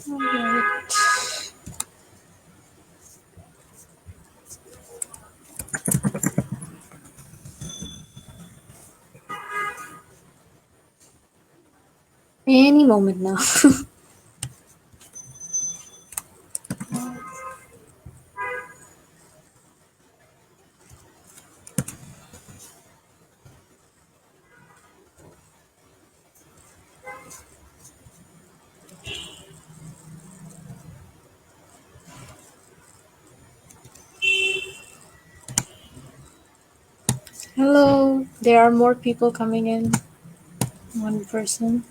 All right. Any moment now. Hello. There are more people coming in. One person.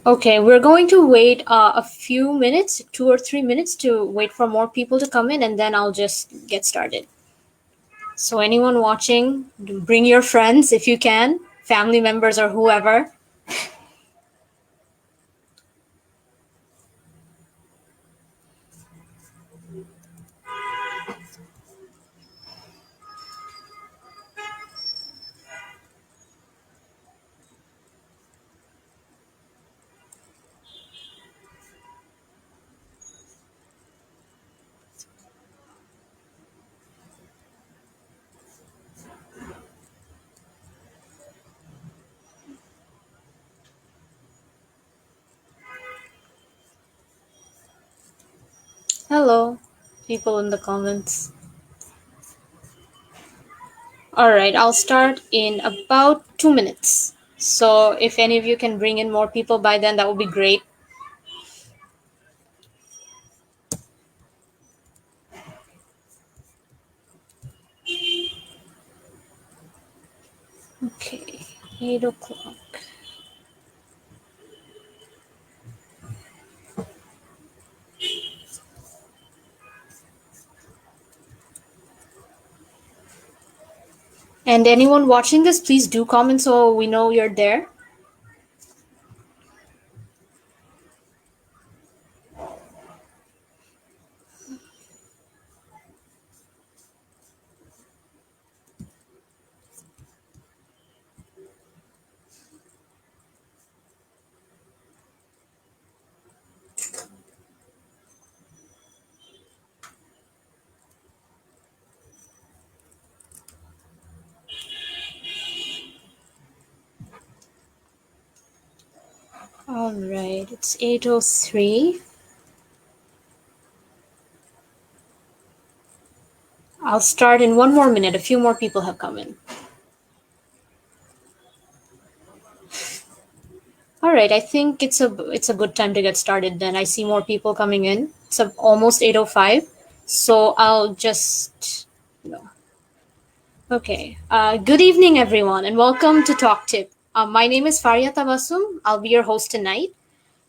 Okay, we're going to wait a few minutes, 2 or 3 minutes, to wait for more people to come in, and then I'll just get started. So, anyone watching, bring your friends if you can, family members or whoever. Hello, people in the comments. All right, I'll start in about 2 minutes. So, if any of you can bring in more people by then, that would be great. Okay, 8 o'clock. And anyone watching this, please do comment so we know you're there. All right, it's 8:03. I'll start in one more minute. A few more people have come in. All right, I think it's a good time to get started then. I see more people coming in. It's almost 8:05. So I'll just you know. Okay. Good evening everyone and welcome to TalkTip. My name is Faria Tabassum. I'll be your host tonight.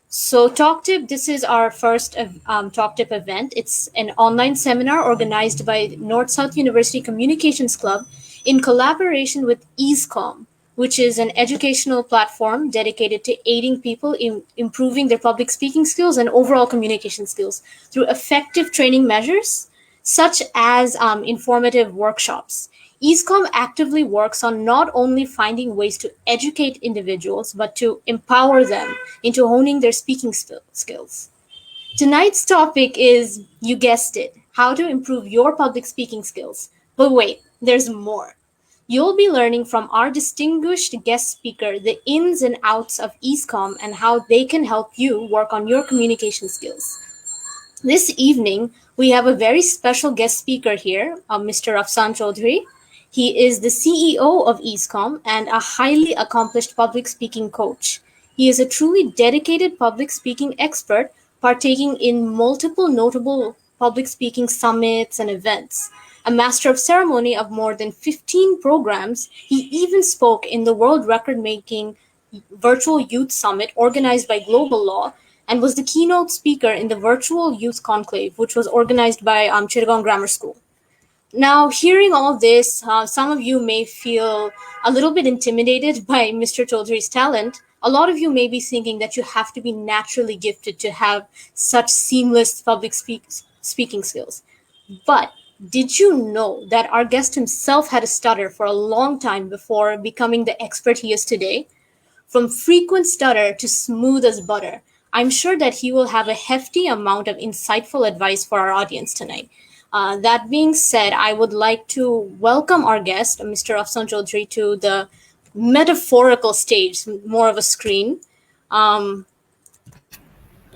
So, TalkTip, this is our first TalkTip event. It's an online seminar organized by North South University Communications Club in collaboration with Easecom, which is an educational platform dedicated to aiding people in improving their public speaking skills and overall communication skills through effective training measures such as informative workshops. Easecom actively works on not only finding ways to educate individuals, but to empower them into honing their speaking skills. Tonight's topic is, you guessed it, how to improve your public speaking skills. But wait, there's more. You'll be learning from our distinguished guest speaker the ins and outs of Easecom and how they can help you work on your communication skills. This evening, we have a very special guest speaker here, Mr. Rafsan Chowdhury. He is the CEO of Easecom and a highly accomplished public speaking coach. He is a truly dedicated public speaking expert, partaking in multiple notable public speaking summits and events. A master of ceremony of more than 15 programs, he even spoke in the world record making virtual youth summit organized by Global Law and was the keynote speaker in the virtual youth conclave, which was organized by Chittagong Grammar School. Now, hearing all this, some of you may feel a little bit intimidated by Mr. Chaudhry's talent. A lot of you may be thinking that you have to be naturally gifted to have such seamless public speaking skills. But Did you know that our guest himself had a stutter for a long time before becoming the expert he is today? From frequent stutter to smooth as butter, I'm sure that he will have a hefty amount of insightful advice for our audience tonight. That being said, I would like to welcome our guest, Mr. Rafsan Chowdhury, to the metaphorical stage, more of a screen. Um,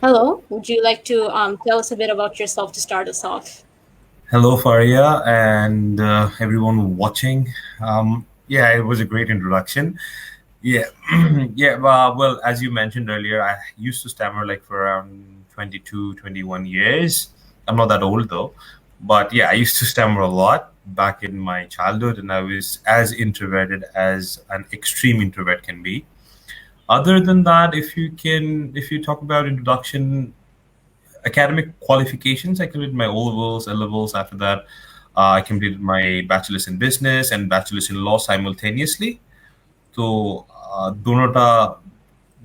Hello, would you like to tell us a bit about yourself to start us off? Hello, Faria, and everyone watching. Yeah, it was a great introduction. Yeah, yeah. Well, as you mentioned earlier, I used to stammer like for around 22, 21 years. I'm not that old though, but yeah, I used to stammer a lot back in my childhood, and I was as introverted as an extreme introvert can be. Other than that, if you talk about introduction, academic qualifications, I completed my O levels, L levels. After that, I completed my bachelor's in business and bachelor's in law simultaneously. So, Donota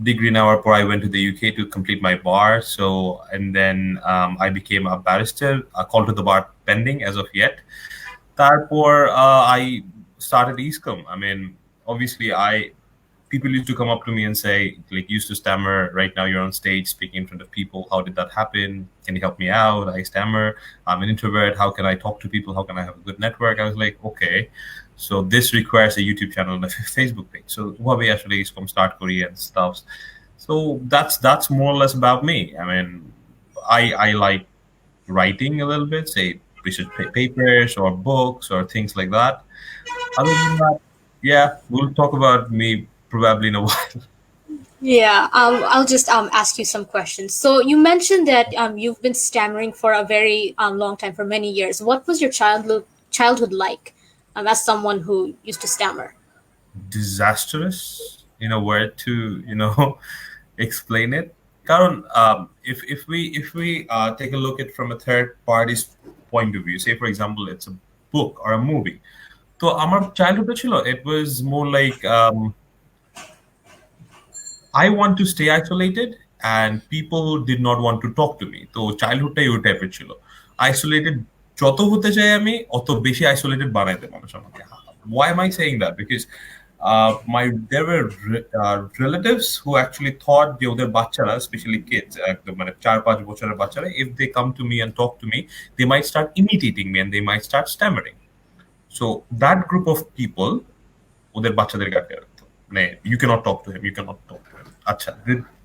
degree নেওয়ার পর I went to the UK to complete my bar. So, and then I became a barrister, called to the bar pending as of yet. তারপর I started Easecom. I mean, obviously, people used to come up to me and say, like, you used to stammer. Right now, you're on stage speaking in front of people. How did that happen? Can you help me out? I stammer. I'm an introvert. How can I talk to people? How can I have a good network? I was like, okay, so this requires a YouTube channel and a Facebook page. So Huawei actually is from start Korea and stuff. So that's more or less about me. I mean, I like writing a little bit, say research papers or books or things like that. Other than that, yeah, we'll talk about me probably in a while. Yeah, I'll just ask you some questions. So you mentioned that you've been stammering for a very long time, for many years. What was your childhood like, as someone who used to stammer? Disastrous in a word to explain it. Karan, if we take a look at from a third party's point of view, say for example it's a book or a movie. So আমার childhood ছিল, it was more like I want to stay isolated and people did not want to talk to me. তো চাইল্ডহুডটাই ওই টাইপের ছিল। Isolated যত হতে চাই আমি অত বেশি আইসোলেটেড বানাইতে মানুষ আমাকে। Why am I saying that? Because my there were relatives who actually thought যে ওদের বাচ্চারা, especially kids, একদম মানে 4-5 বছরের বাচ্চারা, if they come to me and talk to me, they might start imitating me and they might start stammering. So that group of people ওদের বাচ্চাদেরকে আটকে রাখতো, মানে you cannot talk to him, you cannot talk to him. আচ্ছা,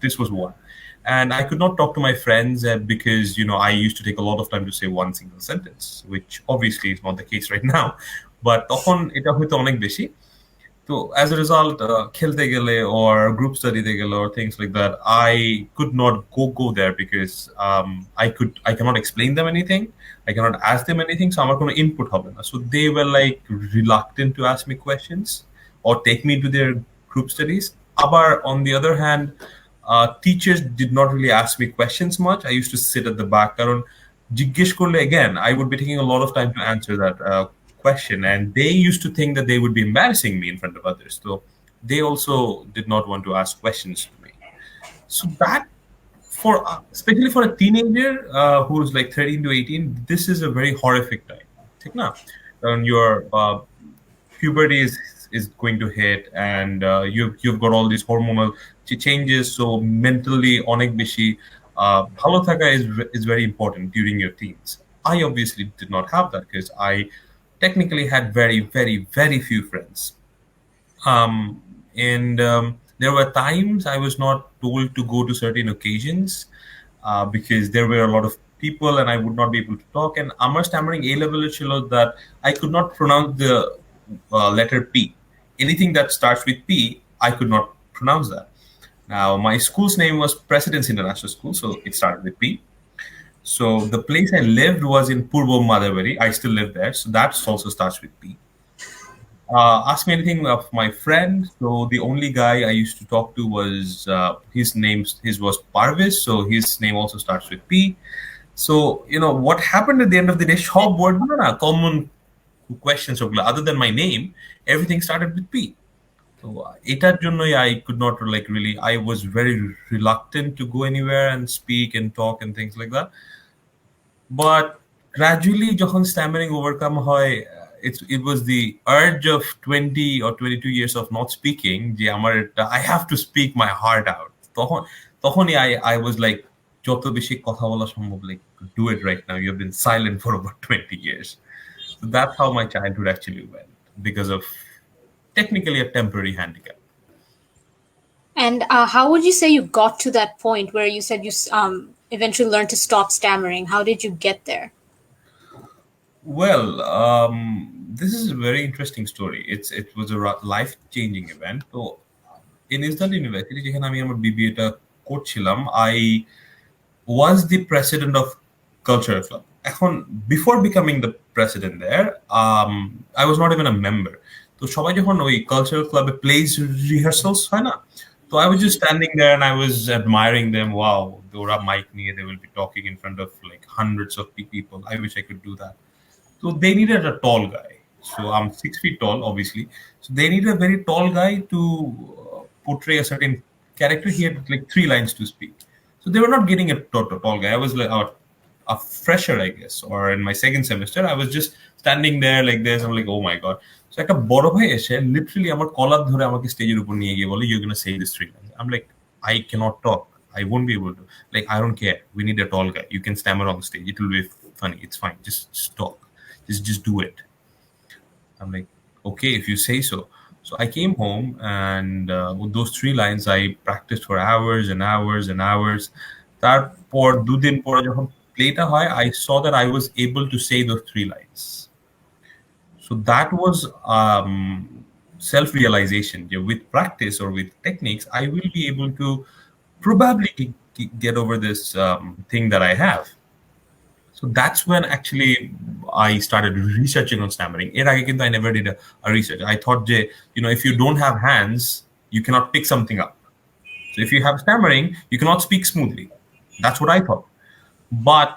this was one. And I could not talk to my friends because I used to take a lot of time to say one single sentence, which obviously is not the case right now. But তখন এটা হয়তো অনেক বেশি। So as a result, খেলতে গেলে or group studyতে গেলে or things like that, I could not go there because I cannot explain them anything. I cannot ask them anything. So আমার কোনো input হবে না. So they were like reluctant to ask me questions or take me to their group studies. Abar on the other hand, teachers did not really ask me questions much. I used to sit at the back. কারণ জিজ্ঞেস করলে again, I would be taking a lot of time to answer that question, and they used to think that they would be embarrassing me in front of others. So they also did not want to ask questions to me. So that for especially for a teenager who's like 13 to 18, this is a very horrific time. ঠিক না? And your puberty is going to hit, and you've got all these hormonal changes. So mentally, অনেক বেশি ভালো থাকা is very important during your teens. I obviously did not have that because I technically had very, very, very few friends. And there were times I was not told to go to certain occasions because there were a lot of people and I would not be able to talk. And আমার stammering A level ছিল that I could not pronounce the letter P. Anything that starts with P, I could not pronounce that. Now, my school's name was President's International School, so it started with P. So the place I lived was in Purbo Madhaveri. I still live there, so that also starts with P. Ask me anything of my friend. So the only guy I used to talk to was his was Parvis, so his name also starts with P. So what happened at the end of the day? Shop word na common questions other than my name, everything started with P. So এটার জন্যই I could not like really. I was very reluctant to go anywhere and speak and talk and things like that. But gradually যখন stammering overcome হয়, it was the urge of 20 or 22 years of not speaking যে আমার I have to speak my heart out. তখনই I was like যত বেশি কথা বলা সম্ভব, like do it right now, you have been silent for over 20 years. So that's how my childhood actually went, because of technically a temporary handicap. And how would you say you got to that point where you said you eventually learned to stop stammering? How did you get there? Well, this is a very interesting story. It was a life changing event. So in Isdal University যেখানে আমি আমার বিবিএটা করছিলাম, I was the president of cultural club. এখন before becoming the president there, I was not even a member. তো সবাই যখন ওই cultural club plays rehearsals হয় না, so I was just standing there and I was admiring them. Wow, ওরা mic নিয়ে they will be talking in front of like hundreds of people. I wish I could do that. So they needed a tall guy. So I'm 6 feet tall, obviously. So they needed a very tall guy to portray a certain character. He had like 3 lines to speak. So they were not getting a tall guy. I was like a fresher, I guess, or in my second semester, I was just standing there like this. I'm like, oh my god. So একটা বড় ভাই এসে literally আমার কলার ধরে আমাকে স্টেজের উপর নিয়ে গিয়ে বলে, you're gonna say this 3 lines. I'm like, I cannot talk. I won't be able to. Like, I don't care. We need a tall guy. You can stammer on the stage. It will be funny. It's fine. Just talk. Just do it. I'm like, okay, if you say so. So I came home and with those 3 lines, I practiced for hours and hours and hours. তারপর 2 দিন পরে যখন playটা হয়, I saw that I was able to say those 3 lines. So that was self-realization. Yeah, with practice or with techniques, I will be able to probably get over this thing that I have. So that's when actually I started researching on stammering. এর আগে কিন্তু I never did a research. I thought যে, if you don't have hands, you cannot pick something up. So if you have stammering, you cannot speak smoothly. That's what I thought. But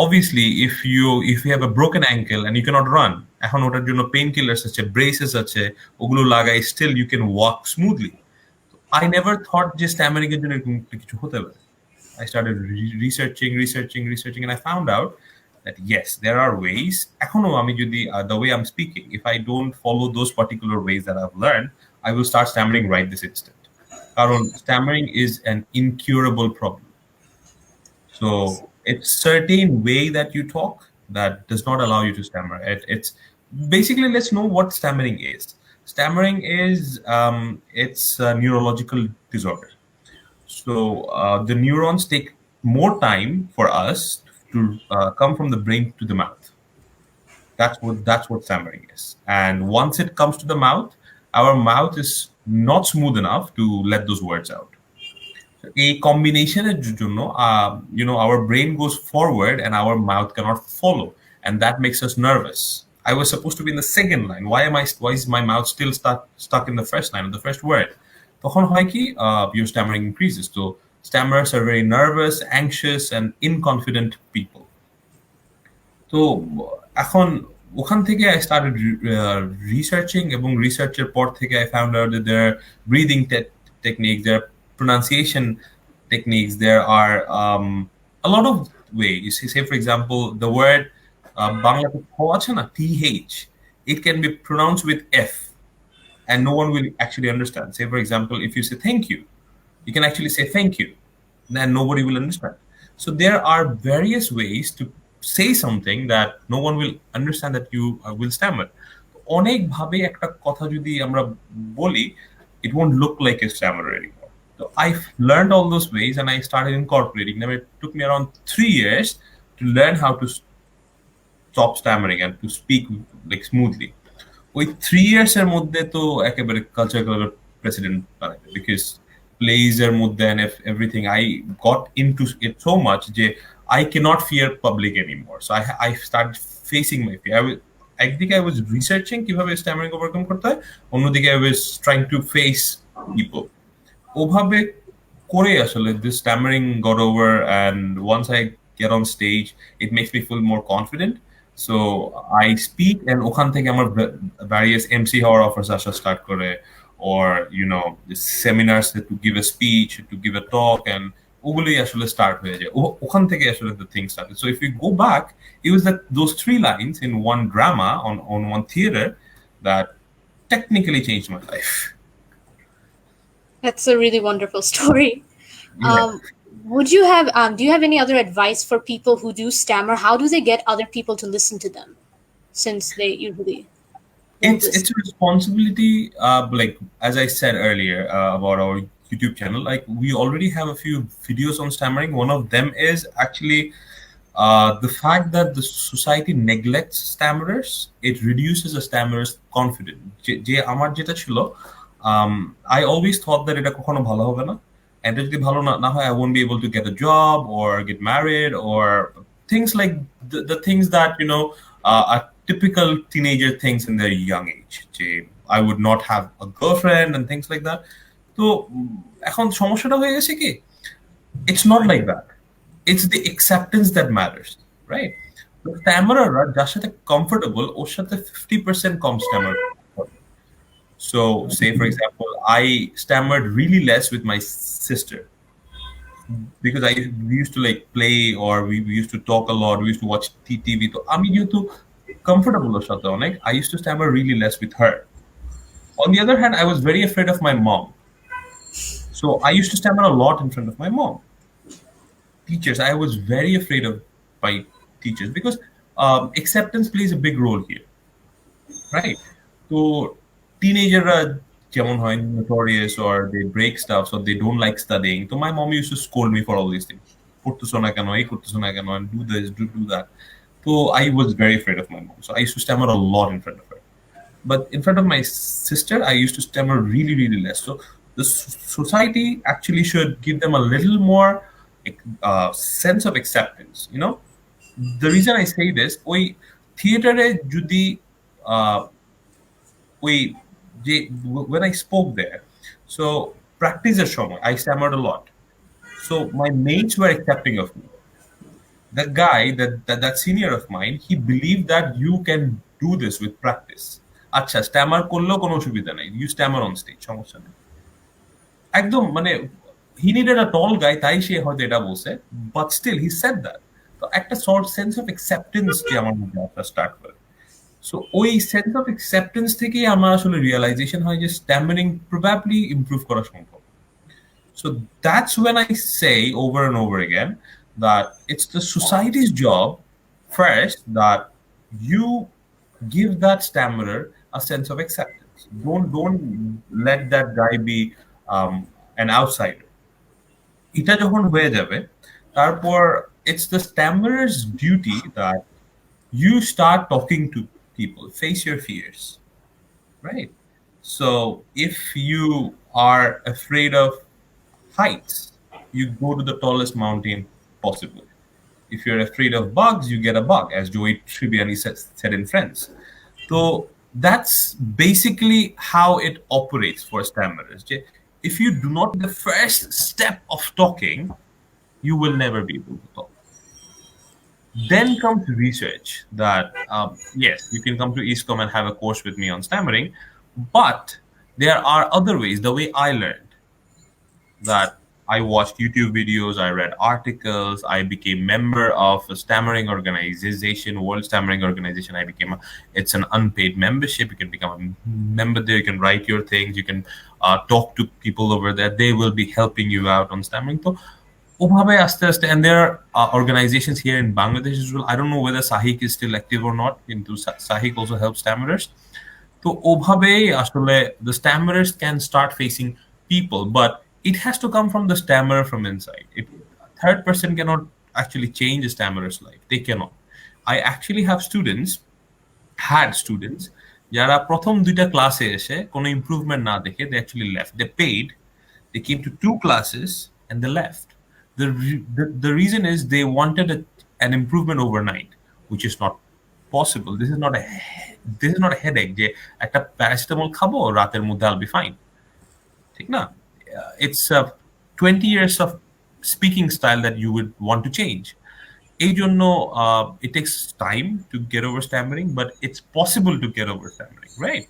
obviously, if you have a broken ankle and you cannot run, এখন ওটার জন্য painkillers আছে, braces আছে, ওগুলো লাগাই, still you can walk smoothly. I never thought যে stammering এর জন্য এরকম কিছু হতে পারে. I started researching, and I found out that yes, there are ways. এখনো আমি যদি the way I'm speaking, if I don't follow those particular ways that I've learned, I will start stammering right this instant. কারণ stammering is an incurable problem. So it's certain way that you talk that does not allow you to stammer. It's basically, let's know what stammering is. Stammering is it's a neurological disorder. So the neurons take more time for us to come from the brain to the mouth. That's what stammering is. And once it comes to the mouth, our mouth is not smooth enough to let those words out. A combination our brain goes forward and our mouth cannot follow, and that makes us nervous. I was supposed to be in the second line. Why is my mouth still stuck in the first line of the first word? তখন হয় কি, your stammering increases. So stammerers are very nervous, anxious, and inconfident people. তো এখন ওখান থেকে I started researching, এবং রিসার্চের পর থেকে I found out that there are breathing techniques, there are pronunciation techniques, there are a lot of ways. Say for example, the word বাংলাতে খ আছে না, th, it can be pronounced with f and no one will actually understand. Say for example, if you say thank you can actually say thank you, then nobody will understand. So there are various ways to say something that no one will understand that you will stammer. অনেক ভাবে একটা কথা যদি আমরা বলি, it won't look like a stammerer anymore. So I learned all those ways and I started incorporating them. It took me around 3 years to learn how to stop stammering and to speak like smoothly. ওই 3 years এর মধ্যে তো একেবারে culture ক্লাবের president বানাইবে, because plays এর মধ্যে and everything I got into it so much যে I cannot fear public anymore. So I started facing my fear. একদিকে I was researching কিভাবে stammering overcome করতে হয়, অন্যদিকে I was trying to face people. ওভাবে করে আসলে this stammering got over, and once I get on stage it makes me feel more confident. So I speak and ওখান থেকে আমার various MC হওয়ার offers আসা start করে, or the seminars to give a speech, to give a talk, and ওগুলোই আসলে start হয়ে যায়, ওখান থেকে আসলে the thing started. So if we go back, it was that those three lines in one drama on one theater that technically changed my life. That's a really wonderful story. Yeah. Would you have do you have any other advice for people who do stammer? How do they get other people to listen to them, since they usually won't it's listen? it's a responsibility, like as I said earlier, about our YouTube channel. Like, we already have a few videos on stammering. One of them is actually the fact that the society neglects stammerers. It reduces a stammerer's confidence. যে আমার যেটা ছিল, I always thought that এটা কখনো ভালো হবে না, and যদি ভালো না হয়, I won't be able to get a job or get married or things like the things that are typical teenager things in their young age. যে I would not have a girlfriend and things like that. তো এখন সমস্যাটা হয়ে গেছে কি, it's not like that. It's the acceptance that matters, right? The stammerer যার সাথে comfortable, ওর সাথে 50% কম stammer. So, say for example, I stammered really less with my sister because we used to like play, or we used to talk a lot. We used to watch TV. তো আমি যেহেতু comfortable ওর সাথে অনেক, I used to stammer really less with her. On the other hand, I was very afraid of my mom. So I used to stammer a lot in front of my mom. Teachers, I was very afraid of my teachers because acceptance plays a big role here, right? So teenagerরা যেমন হয় notorious, or they break stuff, so they don't like studying. So my mom used to scold me for all these things. পড়তেছো না কেন, এই করতেছো না কেন, and do this, do that. So I was very afraid of my mom. So I used to stammer a lot in front of her. But in front of my sister, I used to stammer really, really less. So the society actually should give them a little more sense of acceptance. The reason I say this, ওই থিয়েটারে যদি uh, ওই যে when I spoke there, so practice সময় I stammered a lot. So my mates were accepting of me. The guy, that senior of mine, he believed that you can do this with practice. আচ্ছা, Starmer করলেও কোনো অসুবিধা নাই, you Starmer on stage, সমস্যা নেই। একদম মানে হি needed আ টল গাই, তাই সে হয়তো এটা বলছে, but still he said that. তো একটা সর্ট সেন্স অফ অ্যাকসেপ্টেন্স যে আমার মধ্যে আসা স্টার্ট করে। সো ওই সেন্স অফ অ্যাকসেপ্টেন্স থেকেই আমার আসলে রিয়েলাইজেশন হয় যে স্ট্যামারিং প্রবাবলি ইমপ্রুভ করা সম্ভব। So that's when I say over and over again that it's the society's job first that you give that stammerer a sense of acceptance. Don't let that guy be an outsider. এটা যখন হয়ে যাবে, তারপর it's the stammerer's duty that you start talking to people, face your fears, right? So if you are afraid of heights, you go to the tallest mountain possible. If you're afraid of bugs, you get a bug, as Joey Tribbiani said in Friends. So that's basically how it operates for stammerers. If you do not the first step of talking, you will never be able to talk. Then comes research that, yes, you can come to Easecom and have a course with me on stammering, but there are other ways. The way I learned, that I watched YouTube videos, I read articles, I became member of a stammering organization, World Stammering Organization. It's an unpaid membership. You can become a member there. You can write your things. You can talk to people over there. They will be helping you out on stammering. So, ওভাবে আস্তে আস্তে, and there are organizations here in Bangladesh as well. I don't know whether Sahik is still active or not. Into Sahik also helps stammerers. তো ওভাবেই আসলে the stammerers can start facing people, but it has to come from the stammerer from inside. Third person cannot actually change a stammerer's life. They cannot. I actually have had students যারা প্রথম দুইটা ক্লাসে এসে কোনো improvement না দেখে they actually left. They paid, they came to 2 classes and they left. The reason is they wanted an improvement overnight, which is not possible. This is not a headache যে একটা প্যারাসিটামল খাবো রাতের মধ্যে I'll be fine. ঠিক না? It's 20 years of speaking style that you would want to change. এই জন্য it takes time to get over stammering, but it's possible to get over stammering, right?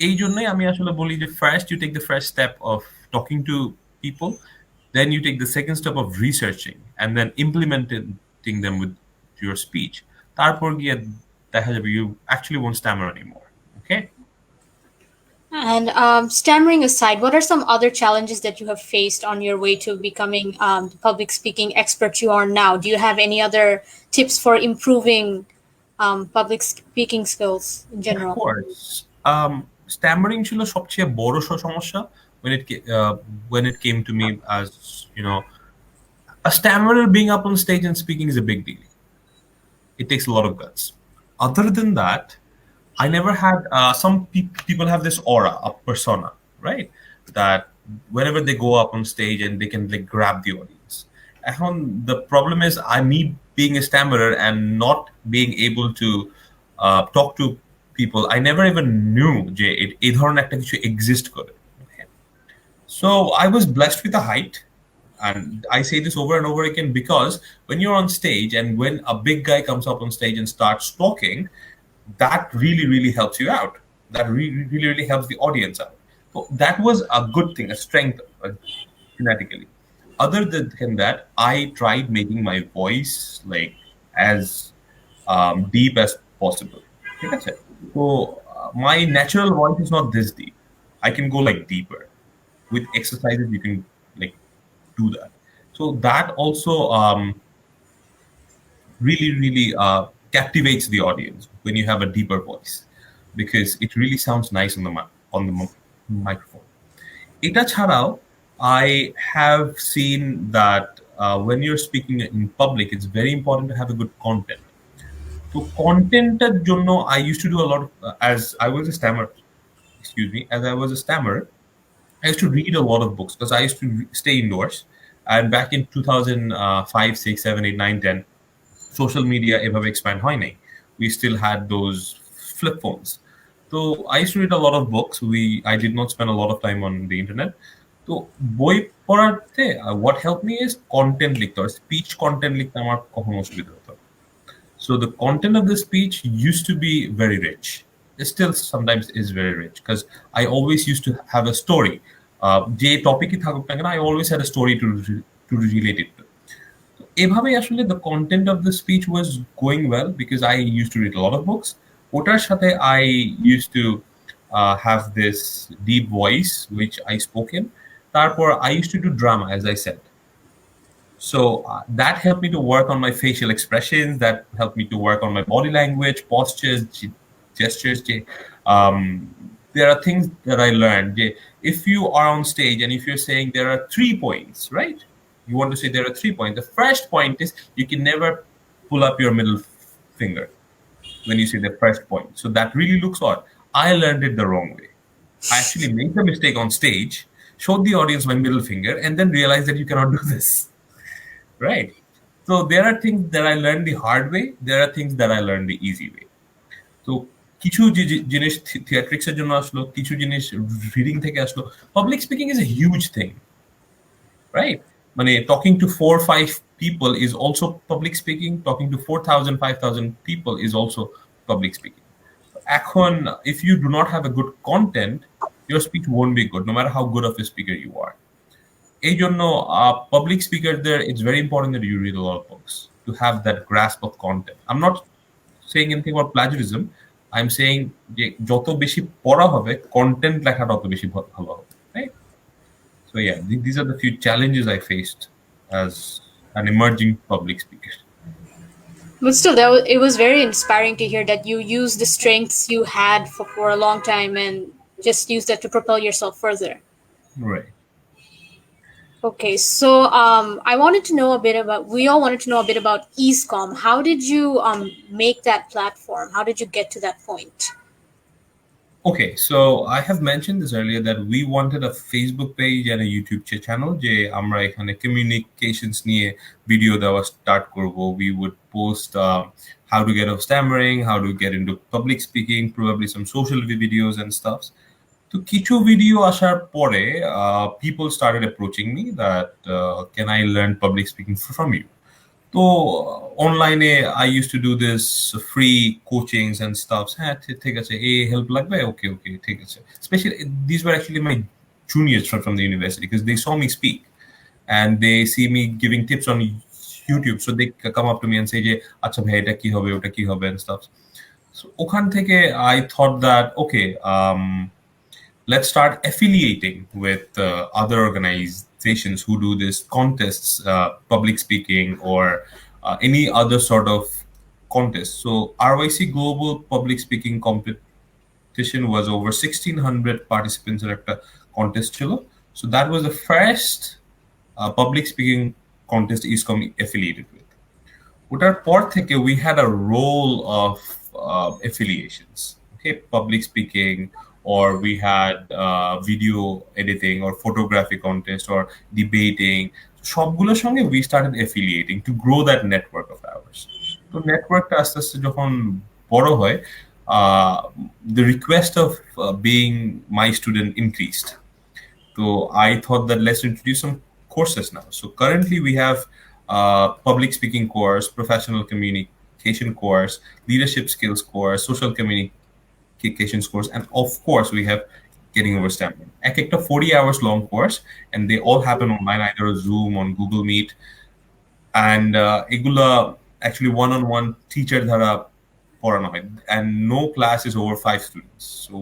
এই জন্যই আমি আসলে বলি যে first you take the first step of talking to people. Then you take the second step of researching and then implementing them with your speech. তারপর গিয়ে দেখা যাবে you actually won't stammer anymore. Okay? And stammering aside, what are some other challenges that you have faced on your way to becoming the public speaking expert you are now? Do you have any other tips for improving public speaking skills in Of general? course. Stammering ছিল সবচেয়ে বড় সমস্যা when when it came to me as you know a stammerer being up on stage and speaking is a big deal. It takes a lot of guts. Other than that, I never had some people have this aura, a persona, right? That whenever they go up on stage and they can like grab the audience. The problem is me being a stammerer and not being able to talk to people. I never even knew যে এই ধরনের একটা কিছু exist করে. Okay? So I was blessed with a height, and I say this over and over again because when you're on stage and when a big guy comes up on stage and starts talking, that really, really helps you out. That really, really, really helps the audience out. So that was a good thing, a strength genetically. Other than that, I tried making my voice like as deep as possible. ঠিক আছে? So my natural voice is not this deep. I can go like deeper. With exercises, you can like do that. So that also really, really captivates the audience when you have a deeper voice because it really sounds nice on the microphone. এটা ছাড়াও, I have seen that when you're speaking in public, it's very important to have a good content. So content জন্য I used to do a lot of, as I was a stammerer, excuse me, as I was a stammerer, I used to read a lot of books because I used to stay indoors. And back in 2005, 6, 7, 8, 9, 10, social media ever expand হয় নাই. We still had those flip phones. So I used to read a lot of books. I did not spend a lot of time on the internet. So বই পড়াতে what helped me is content লিখতে or speech content লিখতে আমার কখনো অসুবিধা হতো না। So the content of the speech used to be very rich. It still sometimes is very rich because I always used to have a story. যে টপিকই থাকুক না কেন, I always had a story to relate it to. এভাবেই আসলে the content of the speech was going well because I used to read a lot of books. ওটার সাথে I used to have this deep voice which I spoke in. তারপর I used to do drama, as I said. So that helped me to work on my facial expressions. That helped me to work on my body language, postures, gestures. There are things that I learned. If you are on stage and if you're saying there are 3 points, right? You want to say there are 3 points. The first point is you can never pull up your middle finger when you say the first point. So that really looks odd. I learned it the wrong way. I actually made the mistake on stage, showed the audience my middle finger, and then realized that you cannot do this. Right? So there are things that I learned the hard way. There are things that I learned the easy way. So কিছু জিনিস থিয়েট্রিক্সের জন্য আসলো, কিছু জিনিস reading থেকে আসলো. Public speaking is a huge thing. Right? মানে talking to 4-5 people is also public speaking. Talking to 4,000, 5,000 people is also public speaking. এখন, if you do not have a good content, your speech won't be good, no matter how good of a speaker you are. এই জন্য public speakerদের, it's very important that you read a lot of books to have that grasp of content. I'm not saying anything about plagiarism. I'm saying যে যত বেশি পড়া হবে, content লেখাটা তত বেশি ভালো হবে. Right? So yeah, these are the few challenges I faced as an emerging public speaker. But still, it was very inspiring to hear that you used the strengths you had for a long time and just used that to propel yourself further. Right. Okay, so I wanted to know a bit about. We all wanted to know a bit about Easecom. How did you make that platform? How did you get to that point? Okay, so I have mentioned this earlier that we wanted a Facebook page and a YouTube channel. যে আমরা এখানে communications নিয়ে video দেওয়া start করব. We would post how to get off stammering, how to get into public speaking, probably some social videos and stuff. তো কিছু video আসার পরে people started approaching me that can I learn public speaking from you? তো অনলাইনে I used to do this free coachings and stuff. হ্যাঁ, ঠিক আছে, এই হেল্প লাগবে, okay, ঠিক আছে. Especially these were actually my juniors from the university because they saw me speak. and they see me giving tips on YouTube, so they come up to me and say, "Je, acha bhai, eta ki hobe, ota ki hobe," and stuff. So ওখান থেকে I thought that okay, let's start affiliating with other organizations who do this contests, public speaking or any other sort of contest. So RYC Global Public Speaking competition was over 1600 participants in একটা contest ছিল. So that was the first public speaking contest Easecom affiliated with. ওটার পর থেকে we had a role of affiliations, okay, public speaking, or we had video editing or photography contest or debating. সবগুলোর সঙ্গে we started affiliating to grow that network of ours. তো নেটওয়ার্কটা আস্তে আস্তে যখন বড় হয়, uh, the request of being my student increased. So I thought that let's introduce some courses now. So currently we have public speaking course, professional communication course, leadership skills course, social communications course, and of course we have getting over stammering. এক একটা 40 hours long course, and they all happen online, either on Zoom, on Google Meet, and এগুলা actually one-on-one teacher দ্বারা পড়ানো হয়, and no class is over 5 students. So,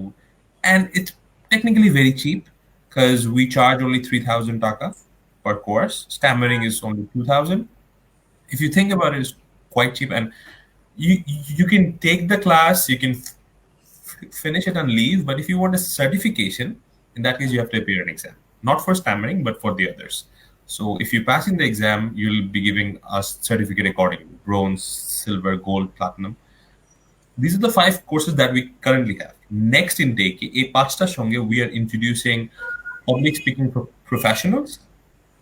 and it's technically very cheap because we charge only 3,000 taka per course. Stammering is only 2,000. If you think about it, it's quite cheap, and you can take the class, you can finish it and leave. But if you want a certification, in that case, you have to appear an exam, not for stammering, but for the others. So if you pass in the exam, you'll be giving us certificate accordingly: bronze, silver, gold, platinum. These are the 5 courses that we currently have. Next intake, a পাঁচটার সঙ্গে we are introducing public speaking for professionals.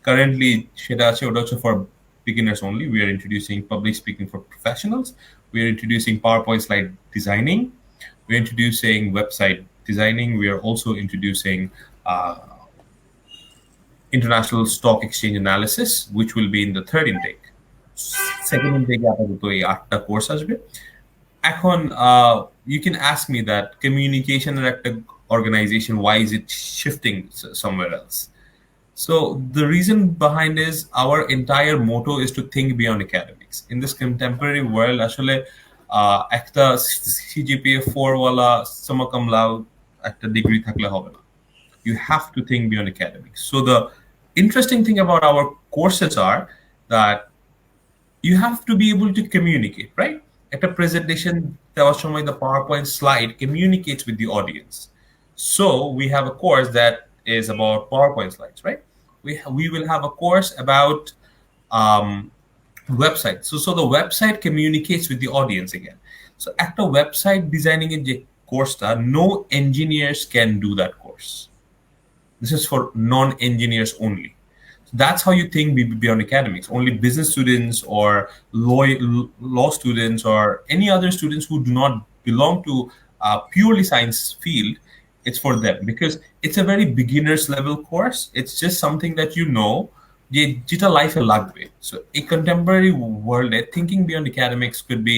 Currently, সেটা আছে, ওটা হচ্ছে for beginners only. We are introducing public speaking for professionals. We are introducing PowerPoint slide designing. We are introducing website designing. We are also introducing international stock exchange analysis, which will be in the third intake. Second intake আপাতত এই 8টা course আসবে। এখন you can ask me that communication এর একটা organization, why is it shifting somewhere else? So the reason behind is our entire motto is to think beyond academics. In this contemporary world, আসলে একটা CGPA 4 ওয়ালা summa cum laude একটা degree থাকলে হবে না। You have to think beyond academics. So the interesting thing about our courses are that you have to be able to communicate, right? At a presentation, the PowerPoint slide communicates with the audience. So we have a course that is about PowerPoint slides, right? We will have a course about website. So the website communicates with the audience again. So at a website designing a course, no engineers can do that course. This is for non-engineers only. That's how you think beyond academics. Only business students or law students or any other students who do not belong to purely science field, it's for them, because it's a very beginners level course. It's just something that you know যেটা লাইফে লাগবে. So a contemporary world, thinking beyond academics could be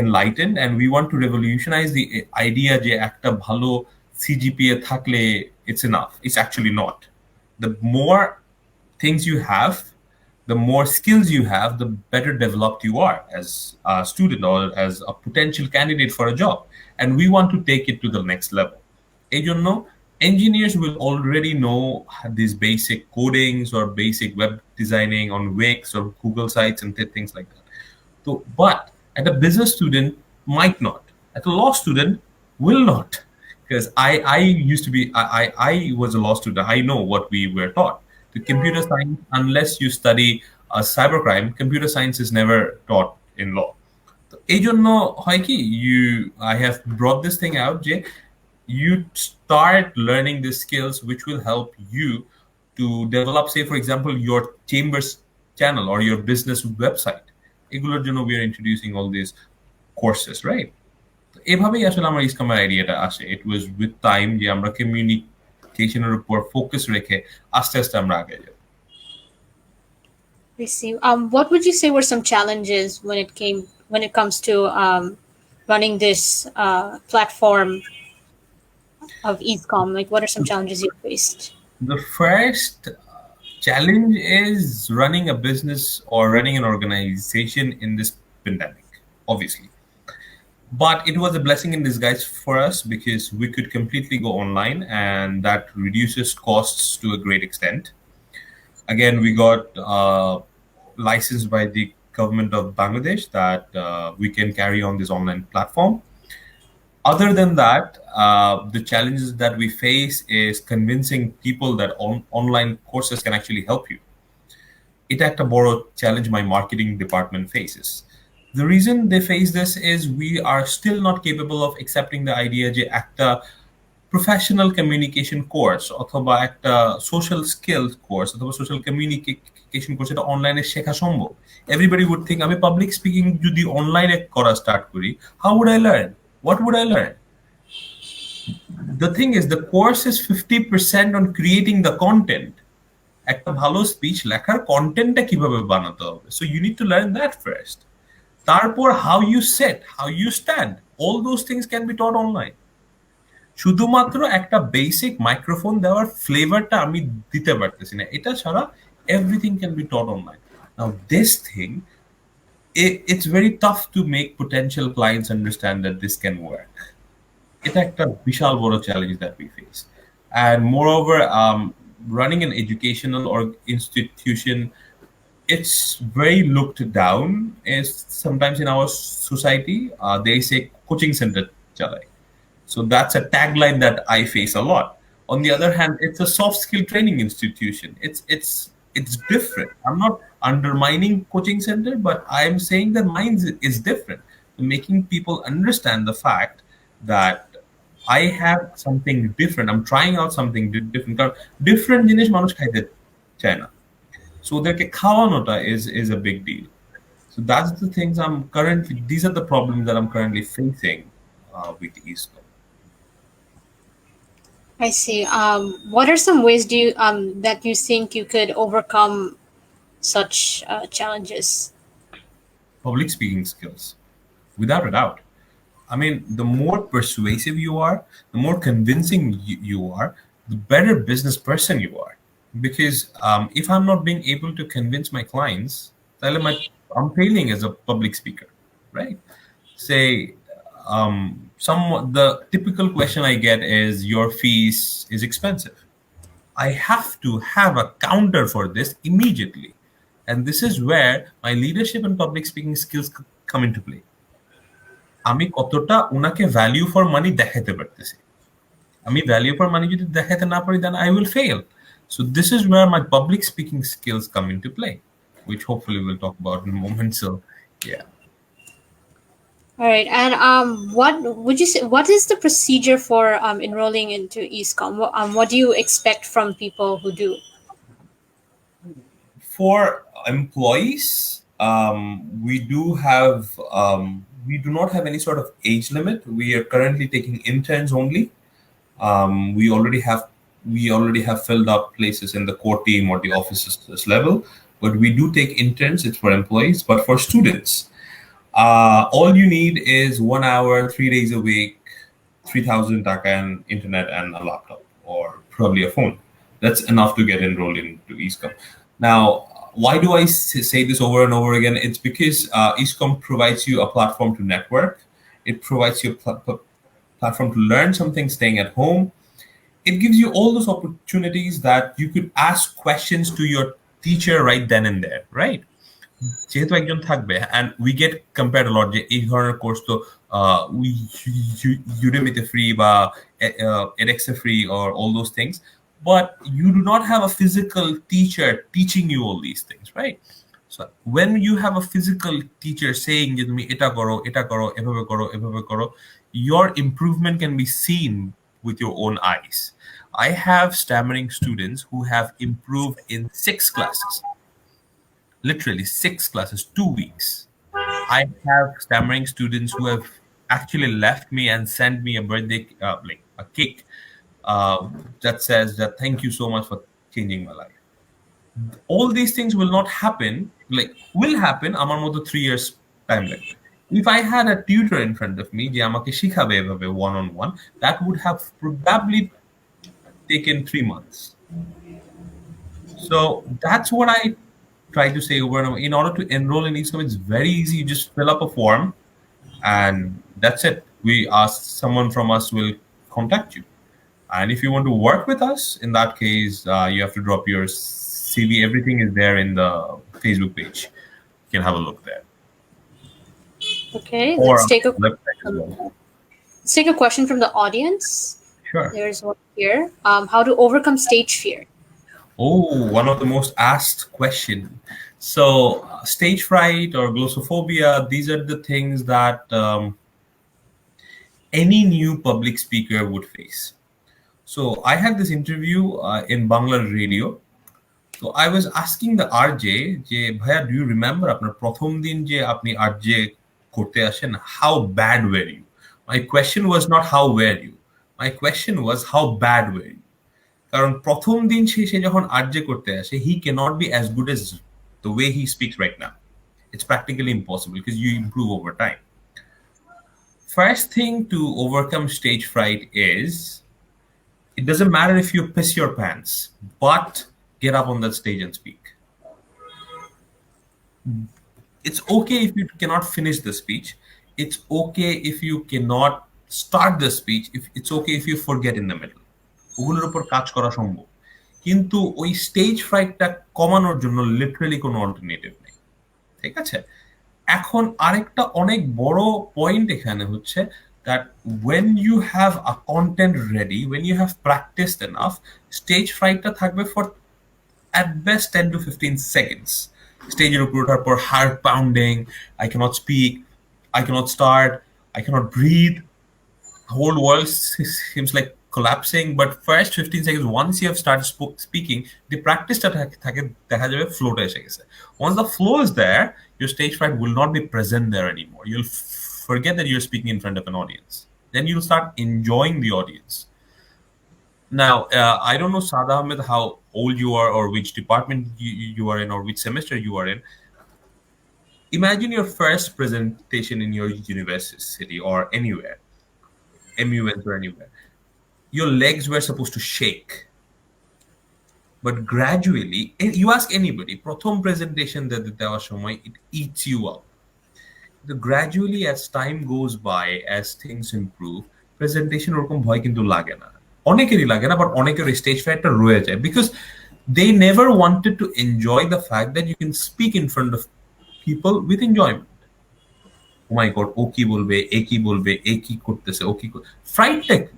enlightened, and we want to revolutionize the idea যে একটা ভালো CGPA থাকলে it's enough. It's actually not. The more things you have, the more skills you have, the better developed you are as a student or as a potential candidate for a job. And we want to take it to the next level. And you know, engineers will already know these basic codings or basic web designing on Wix or Google sites and things like that. So, but at a business student might not. At a law student will not. Because I used to be, I was a law student. I know what we were taught. The computer science, unless you study cybercrime, computer science is never taught in law. এই জন্য হয় কি, I have brought this thing out যে you start learning the skills which will help you to develop, say for example, your chambers channel or your business website. এগুলোর জন্য we are introducing all these courses, right? এভাবেই আসলে আমার ইসকামের আইডিয়াটা আসে। It was with time যে আমরা কমিউনিকেশনের উপর ফোকাস রেখে আস্তে আস্তে আমরা আগে যাই। I see. What would you say were some challenges when it comes to running this platform of Easecom? Like, what are some challenges you faced? The first Challenge is running a business or running an organization in this pandemic, obviously. But it was a blessing in disguise for us because we could completely go online and that reduces costs to a great extent. Again, we got licensed by the government of Bangladesh that we can carry on this online platform. Other than that, the challenges that we face is convincing people that online courses can actually help you. এটা একটা বড় challenge my marketing department faces. The reason they face this is we are still not capable of accepting the idea যে একটা professional communication course অথবা একটা social skills course অথবা social communication course এটা অনলাইনে শেখা সম্ভব. Everybody would think আমি public speaking যদি অনলাইনে করা স্টার্ট করি, how would I learn? What would I learn? The thing is, the course is 50% on creating the content. একটা ভালো স্পিচ লেখার কন্টেন্টটা কিভাবে বানাতে হবে, so you need to learn that first. তারপর how you set, how you stand, all those things can be taught online. শুধুমাত্র একটা বেসিক মাইক্রোফোন দেওয়ার ফ্লেভারটা আমি দিতে পারতেছি না, এটা ছাড়া everything can be taught online. Now this thing, it's very tough to make potential clients understand that this can work. এটা একটা বিশাল বড় challenge that we face. And moreover, running an educational or institution, it's very looked down. Is sometimes in our society, they say coaching center chalai. So that's a tagline that I face a lot. On the other hand, it's a soft skill training institution. It's different. I'm not undermining coaching center, but I'm saying that mine is different, making people understand the fact that I have something different. I'm trying out something different. কারণ different জিনিস মানুষ খাইতে চায় না। So ওদেরকে খাওয়ানোটা is a big deal. So that's the things I'm currently. These are the problems that I'm currently facing with Easecom. I see. What are some ways do you that you think you could overcome such challenges? Public speaking skills, without a doubt. I mean, the more persuasive you are, the more convincing you are, the better business person you are. Because if I'm not being able to convince my clients, then I'm failing as a public speaker, right? Say, the typical question I get is, your fees is expensive. I have to have a counter for this immediately. And this is where my leadership and public speaking skills come into play. আমি কতটা উনাকে value for money দেখাতে পারতেছি। আমি value for money যদি দেখাতে না পারি, then I will fail. So this is where my public speaking skills come into play, which hopefully we'll talk about in a moment. So yeah. All right, and what would you say? What is the procedure for enrolling into Easecom? What do you expect from people who do? For employees, we do not have any sort of age limit. We are currently taking interns only. We already have filled up places in the core team or the offices level, but we do take interns. It's for employees, but for students, all you need is 1 hour, 3 days a week, 3,000 taka and internet and a laptop or probably a phone. That's enough to get enrolled into Easecom. Now, why do I say this over and over again? It's because Easecom provides you a platform to network. It provides you a platform to learn something staying at home. It gives you all those opportunities that you could ask questions to your teacher right then and there, right? যেহেতু একজন থাকবে, and we get compared a lot যে এই ধরনের course তো Udemy-তে free বা edX-এ free or all those things, but you do not have a physical teacher teaching you all these things, right? So when you have a physical teacher saying যে তুমি এটা করো, এভাবে করো, এভাবে করো, your improvement can be seen with your own eyes. I have stammering students who have improved in 6 classes. Literally 6 classes, 2 weeks. I have stammering students who have actually left me and sent me a birthday, like a cake, that says that thank you so much for changing my life. All these things will not happen, will happen আমার মতো 3 years time লাগবে. If I had a tutor in front of me যে আমাকে শিখাবে এভাবে one on one, that would have probably taken 3 months. So that's what I try to say over and over. In order to enroll in Easecom, it's very easy. You just fill up a form and that's it. We ask someone from us will contact you. And if you want to work with us, in that case, you have to drop your CV. Everything is there in the Facebook page. You can have a look there Okay, or let's on take a the website as well. let's take a question from the audience. Sure. There's one here. How to overcome stage fear? Oh, one of the most asked question. So, stage fright or glossophobia, these are the things that any new public speaker would face. So, I had this interview in Bangla radio. So, I was asking the RJ, যে ভাইয়া, do you remember আপনার প্রথম দিন যে আপনি RJ করতে আসেন, how bad were you? My question was not how were you. My question was how bad were you? কারণ প্রথম দিন সে যখন আরজে করতে আসে he cannot be as good as the way he speaks right now. It's practically impossible because you improve over time. First thing to overcome stage fright is it doesn't matter if you piss your pants, but get up on that stage and speak. It's okay if you cannot finish the speech. It's okay if you cannot start the speech. If it's okay if you forget in the middle. ওগুলোর উপর কাজ করা সম্ভব, কিন্তু ওই stage ফ্রাইটটা কমানোর জন্য literally কোনো অল্টারনেটিভ নেই। ঠিক আছে, এখন আরেকটা অনেক বড় পয়েন্ট এখানে হচ্ছে that when you have a content ready, when you have practiced enough, stage ফ্রাইটটা থাকবে for at best 10 to 15 seconds. স্টেজের উপর ওঠার পর heart pounding, I cannot speak, I cannot start, I cannot breathe, whole world seems like collapsing. But first 15 seconds, once you have started speaking, the practice that দেখা যাবে ফ্লোটা এসে গেছে। Once the flow is there, your stage fright will not be present there anymore. You'll forget that you're speaking in front of an audience. Then you'll start enjoying the audience. Now, I don't know, Sada Ahmed, how old you are or which department you are in or which semester you are in. Imagine your first presentation in your university or anywhere, MUNs or anywhere. Your legs were supposed to shake. But gradually, and you ask anybody, প্রথম presentation দেওয়ার সময়, it eats you up. Gradually, as time goes by, as things improve, presentation ওরকম ভয় কিন্তু লাগে না। অনেকেরই লাগে না, but অনেকের stage fright-টা রয়ে যায় because they never wanted to enjoy the fact that you can speak in front of people with enjoyment. Oh my god, ও কি বলবে, এ কি বলবে, এ কি করতেছে, ও কি ফ্রাইটটা কি?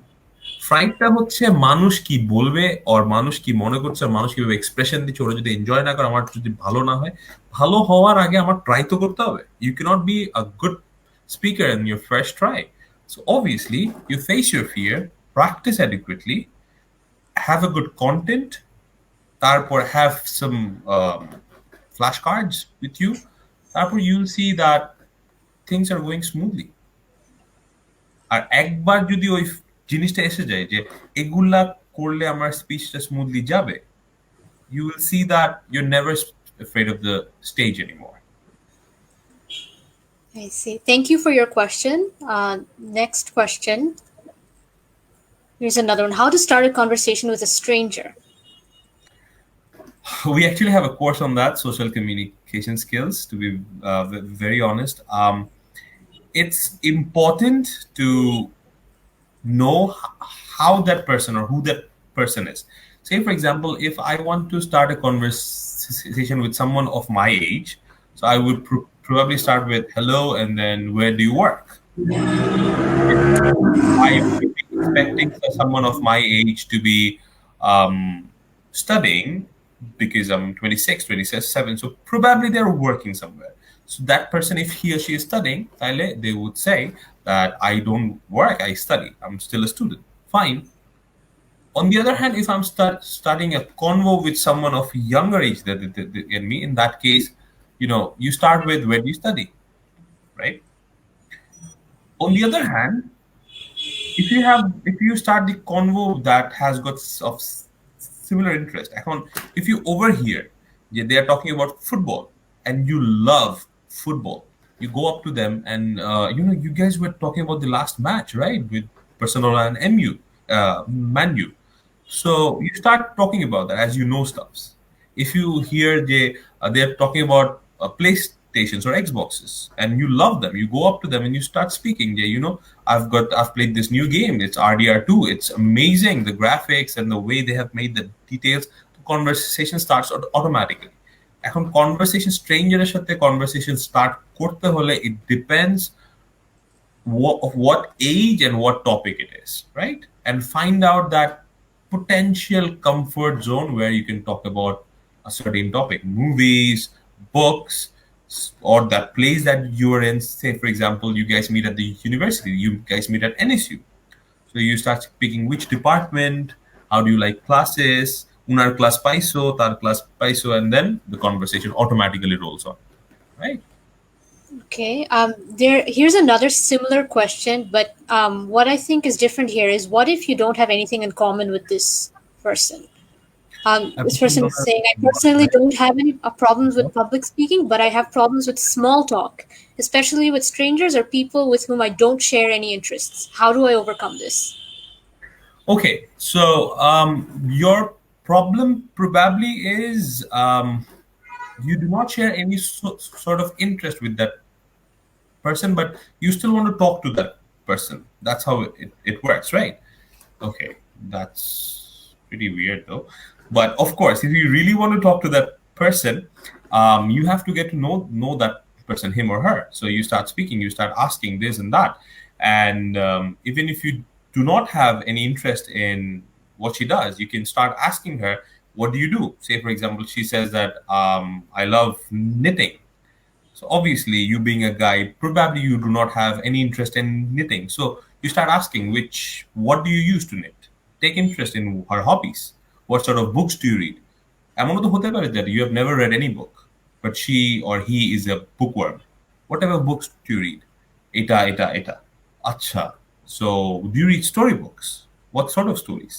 ফ্রাইটটা হচ্ছে মানুষ কি বলবে, আর মানুষ কি মনে করছে, আর মানুষ কিভাবে এক্সপ্রেশন দিচ্ছে, ওরা যদি এনজয় না করে, আমার যদি ভালো না হয়, ভালো হওয়ার আগে আমার ট্রাই তো করতে হবে। You can't be a good speaker in your first try. So obviously you face your fear, practice adequately, have a good content, তারপর have some flash cards with you, তারপর you will see that things are going smoothly. আর একবার যদি ওই জিনিসটা এসে যায় যে এগুলা করলে আমার স্পিচটা স্মুথলি যাবে, you will see that you're never afraid of the stage anymore. I see. Thank you for your question. Next question. Here's another one. How to start a conversation with a stranger? We actually have a course on that, social communication skills, to be very honest. It's important to know how that person or who that person is. Say, for example, if I want to start a conversation with someone of my age, so I would probably start with hello and then where do you work? I would be expecting someone of my age to be studying because I'm 26, 27, so probably they're working somewhere. So that person, if he or she is studying, they would say that I don't work, I study, I'm still a student. Fine. On the other hand, if I'm starting a convo with someone of younger age than me, in that case, you start with where do you study, right? On the other hand, if you start the convo that has got of similar interest, if you overhear they are talking about football and you love football, you go up to them and you guys were talking about the last match, right, with Barcelona and MU, Man U. So you start talking about that as you know stuffs. If you hear they're talking about PlayStations or Xboxes, and you love them, you go up to them and you start speaking. I've played this new game. It's RDR2. It's amazing. The graphics and the way they have made the details. The conversation starts automatically. এখন conversation স্ট্রেঞ্জারের সাথে conversation start করতে হলে it depends of what age and what topic it is, right? And find out that potential comfort zone where you can talk about a certain topic, movies, books, or that place that you're in. Say, for example, you guys meet at the university, you guys meet at NSU. So you start speaking which department, how do you like classes, unar class paiso, tar class paiso, and then the conversation automatically rolls on, right? Okay. Here's another similar question, but what I think is different here is, what if you don't have anything in common with this person? This person is saying, I personally don't have any problems with public speaking, but I have problems with small talk, especially with strangers or people with whom I don't share any interests. How do I overcome this? Okay, so your problem probably is you do not share any sort of interest with that person, but you still want to talk to that person. That's how it works, right? Okay, that's pretty weird though. But of course, if you really want to talk to that person, you have to get to know that person, him or her. So you start speaking, you start asking this and that, and even if you do not have any interest in what she does, you can start asking her, "What do you do?" Say, for example, she says that I love knitting. So obviously, you being a guy, probably you do not have any interest in knitting. So you start asking, what do you use to knit? Take interest in her hobbies. What sort of books do you read? এমনও তো হতে পারে that you have never read any book, but she or he is a bookworm. What type of books do you read? Eta. Acha. So do you read storybooks? What sort of stories?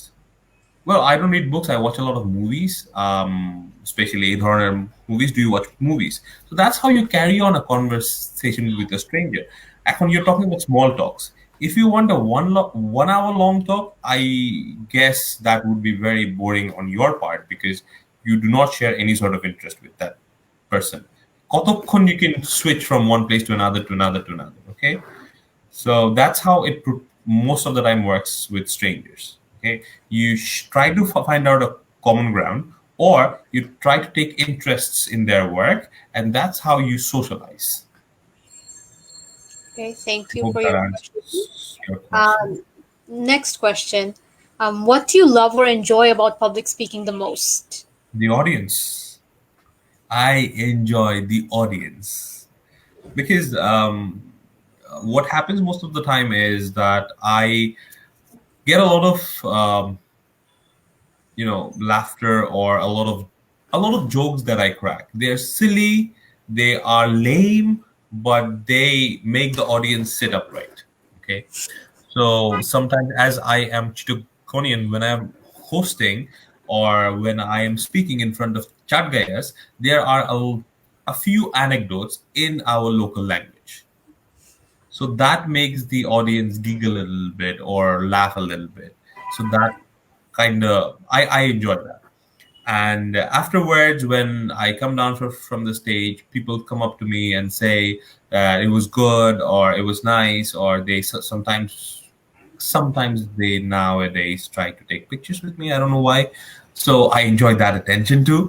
Well, I don't read books. I watch a lot of movies, especially horror movies. Do you watch movies? So that's how you carry on a conversation with a stranger. And you're talking about small talks. If you want a 1 hour long talk, I guess that would be very boring on your part because you do not share any sort of interest with that person. কতক্ষণ you can switch from one place to another to another to another. Okay, so that's how it most of the time works with strangers. Okay, you try to find out a common ground, or you try to take interests in their work, and that's how you socialize. Okay, thank I you hope for that your question. answers your question. Next question. What do you love or enjoy about public speaking the most? The audience. I enjoy the audience because what happens most of the time is that I get a lot of laughter or a lot of jokes that I crack. They're silly, they are lame, but they make the audience sit upright. Okay, so sometimes as I am Chittagonian, when I'm hosting or when I am speaking in front of Chatgayas, there are a few anecdotes in our local language. So that makes the audience giggle a little bit or laugh a little bit. So that kind of I enjoy that. And afterwards, when I come down from the stage, people come up to me and say that it was good or it was nice, or they sometimes they nowadays try to take pictures with me. I don't know why. So I enjoy that attention too.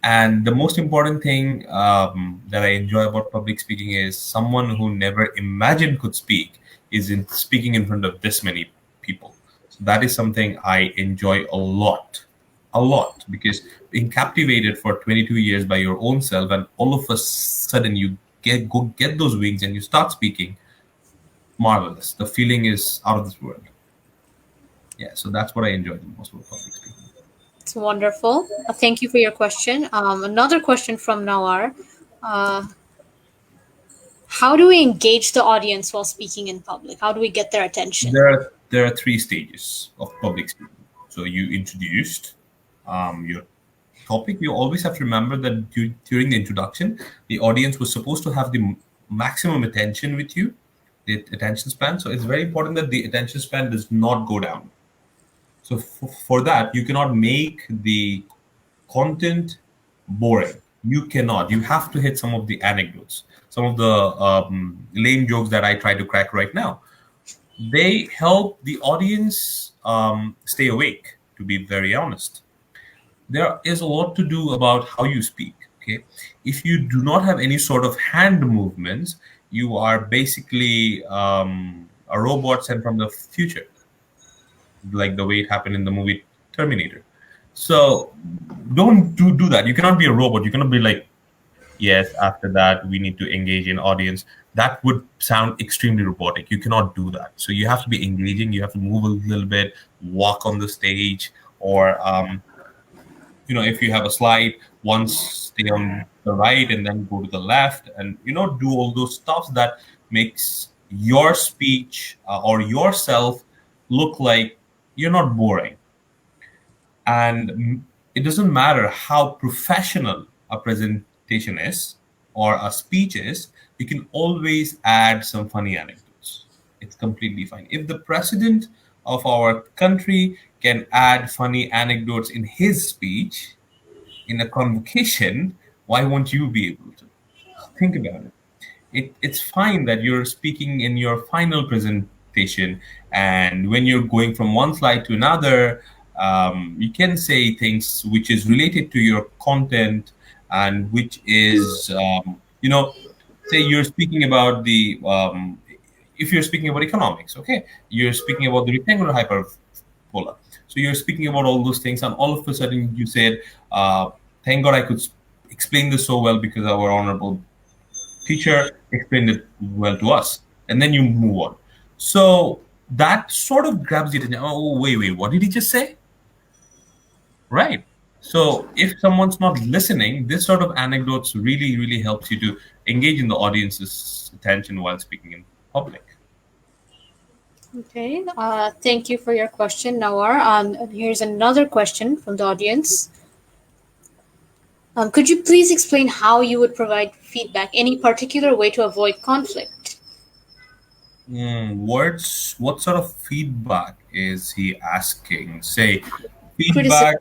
And the most important thing that I enjoy about public speaking is someone who never imagined could speak is in speaking in front of this many people. So that is something I enjoy a lot, because being captivated for 22 years by your own self, and all of a sudden you get those wings and you start speaking, marvelous. The feeling is out of this world. Yeah, so that's what I enjoy the most about public speaking. It's wonderful. Thank you for your question. Another question from Nawar. Uh, how do we engage the audience while speaking in public? How do we get their attention? There are three stages of public speaking. So you introduced your topic. You always have to remember that during the introduction, the audience was supposed to have the maximum attention with you, the attention span. So it's very important that the attention span does not go down. So for that, you cannot make the content boring. You cannot. You have to hit some of the anecdotes, some of the lame jokes that I try to crack right now. They help the audience stay awake, to be very honest. There is a lot to do about how you speak. Okay, if you do not have any sort of hand movements, you are basically a robot sent from the future, like the way it happened in the movie Terminator. So don't do that. You cannot be a robot. You cannot be like, yes, after that we need to engage in audience. That would sound extremely robotic. You cannot do that. So you have to be engaging. You have to move a little bit, walk on the stage, or if you have a slide, once stay on the right and then go to the left, and do all those stuff that makes your speech or yourself look like you're not boring. And it doesn't matter how professional a presentation is or a speech is, you can always add some funny anecdotes. It's completely fine. If the president of our country can add funny anecdotes in his speech, in a convocation, why won't you be able to? Think about it. It's fine that you're speaking in your final presentation, and when you're going from one slide to another, you can say things which is related to your content, and which is say you're speaking about the if you're speaking about economics, okay, you're speaking about the rectangular hyperbola. So you're speaking about all those things, and all of a sudden you said, "Thank God I could explain this so well because our honorable teacher explained it well to us," and then you move on. So that sort of grabs the attention. Oh, wait, what did he just say? Right. So if someone's not listening, this sort of anecdotes really, really helps you to engage in the audience's attention while speaking in public. Okay. Thank you for your question, Nawar. Here's another question from the audience. Could you please explain how you would provide feedback? Any particular way to avoid conflict? What sort of feedback is he asking? Say, Criticism. feedback,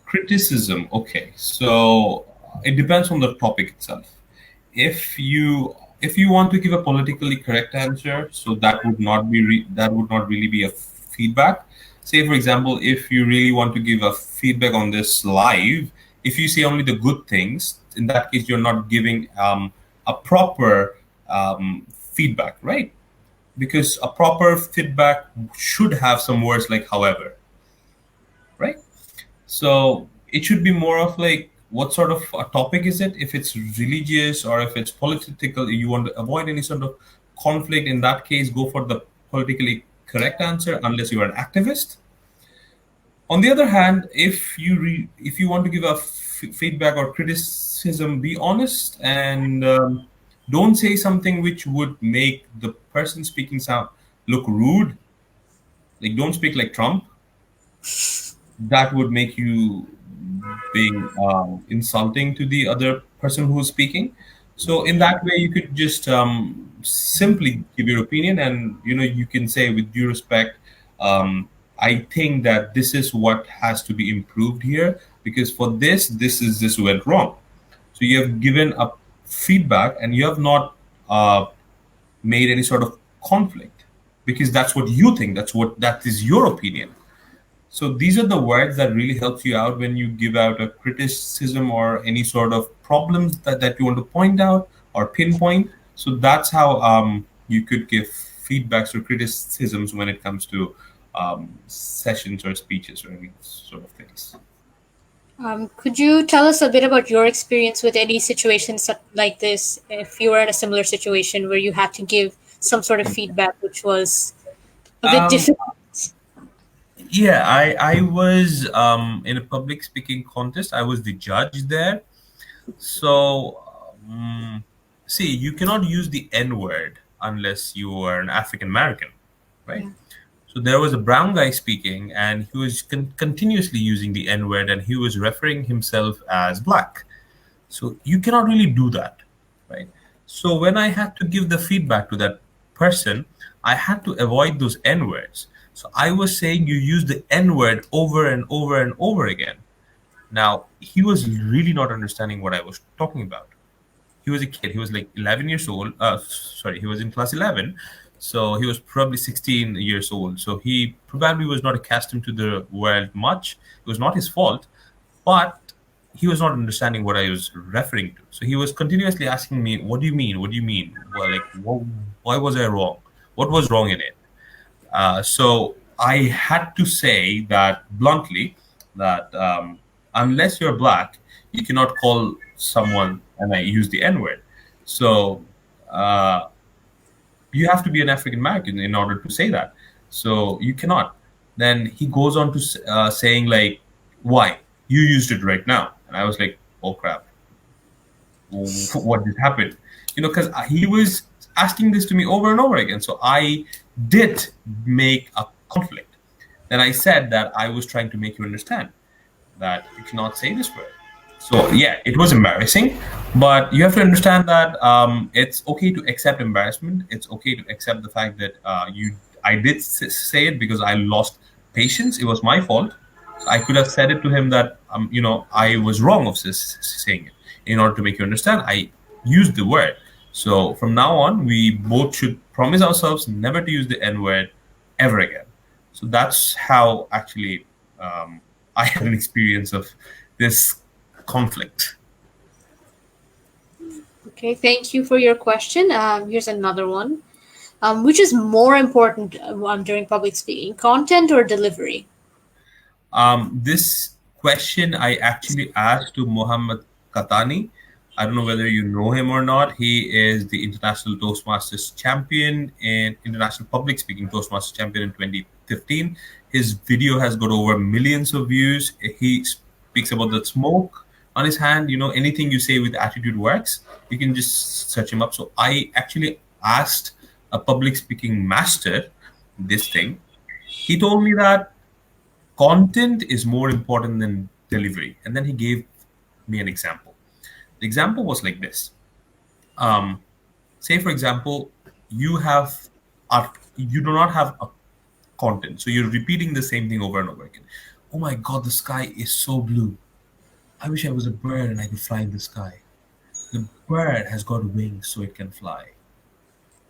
criticism. Okay, so it depends on the topic itself. If you want to give a politically correct answer, so that would not really be a feedback. Say, for example, if you really want to give a feedback on this live, if you say only the good things, in that case you're not giving a proper feedback, right? Because a proper feedback should have some words like however, right? So it should be more of like, what sort of a topic is it? If it's religious or if it's political, you want to avoid any sort of conflict. In that case, go for the politically correct answer, unless you are an activist. On the other hand, if you want to give a feedback or criticism, be honest, and don't say something which would make the person speaking sound look rude. Like, don't speak like Trump. That would make you being insulting to the other person who's speaking. So in that way, you could just simply give your opinion, and you can say with due respect, I think that this is what has to be improved here, because for this went wrong. So you have given a feedback, and you have not made any sort of conflict, because that's what you think. That is your opinion. So these are the words that really helps you out when you give out a criticism or any sort of problems that you want to point out or pinpoint. So that's how you could give feedbacks or criticisms when it comes to sessions or speeches or any sort of things. Could you tell us a bit about your experience with any situations like this? If you were in a similar situation where you had to give some sort of feedback, which was a bit Um, difficult. yeah, I was in a public speaking contest. I was the judge there. So, see, you cannot use the N word unless you are an African American, right? Yeah. So there was a brown guy speaking, and he was continuously using the N word, and he was referring himself as black. So you cannot really do that, right? So when I had to give the feedback to that person, I had to avoid those N words. So I was saying you use the N word over and over and over again. Now, he was really not understanding what I was talking about. He was a kid. He was like 11 years old. Sorry, he was in class 11. So he was probably 16 years old. So he probably was not accustomed to the world much. It was not his fault, but he was not understanding what I was referring to. So he was continuously asking me, "What do you mean? What do you mean? Well, like, why was I wrong? What was wrong in it?" So I had to say that bluntly that unless you're black, you cannot call someone, and I use the N word. So uh, you have to be an African American in order to say that. So you cannot. Then he goes on to saying like, "Why you used it right now?" And I was like, "Oh crap, what did happen?" Because he was asking this to me over and over again. So I did make a conflict. Then I said that I was trying to make you understand that you cannot say this word. So yeah, it was embarrassing, but you have to understand that it's okay to accept embarrassment. It's okay to accept the fact that I did say it because I lost patience. It was my fault. So I could have said it to him that I was wrong of saying it. In order to make you understand, I used the word. So from now on, we both should promise ourselves never to use the N word ever again. So that's how actually I had an experience of this conflict. Okay, thank you for your question. Here's another one. Which is more important during public speaking, content or delivery? This question I actually asked to Mohammed Katani. I don't know whether you know him or not. He is the International Toastmasters champion and International Public Speaking Toastmasters champion in 2015. His video has got over millions of views. He speaks about the smoke on his hand. Anything you say with attitude works. You can just search him up. So I actually asked a public speaking master this thing. He told me that content is more important than delivery. And then he gave me an example. The example was like this. Um, Say, for example, you do not have a content. So you're repeating the same thing over and over again. Oh my God, the sky is so blue. I wish I was a bird and I could fly in the sky. The bird has got wings so it can fly.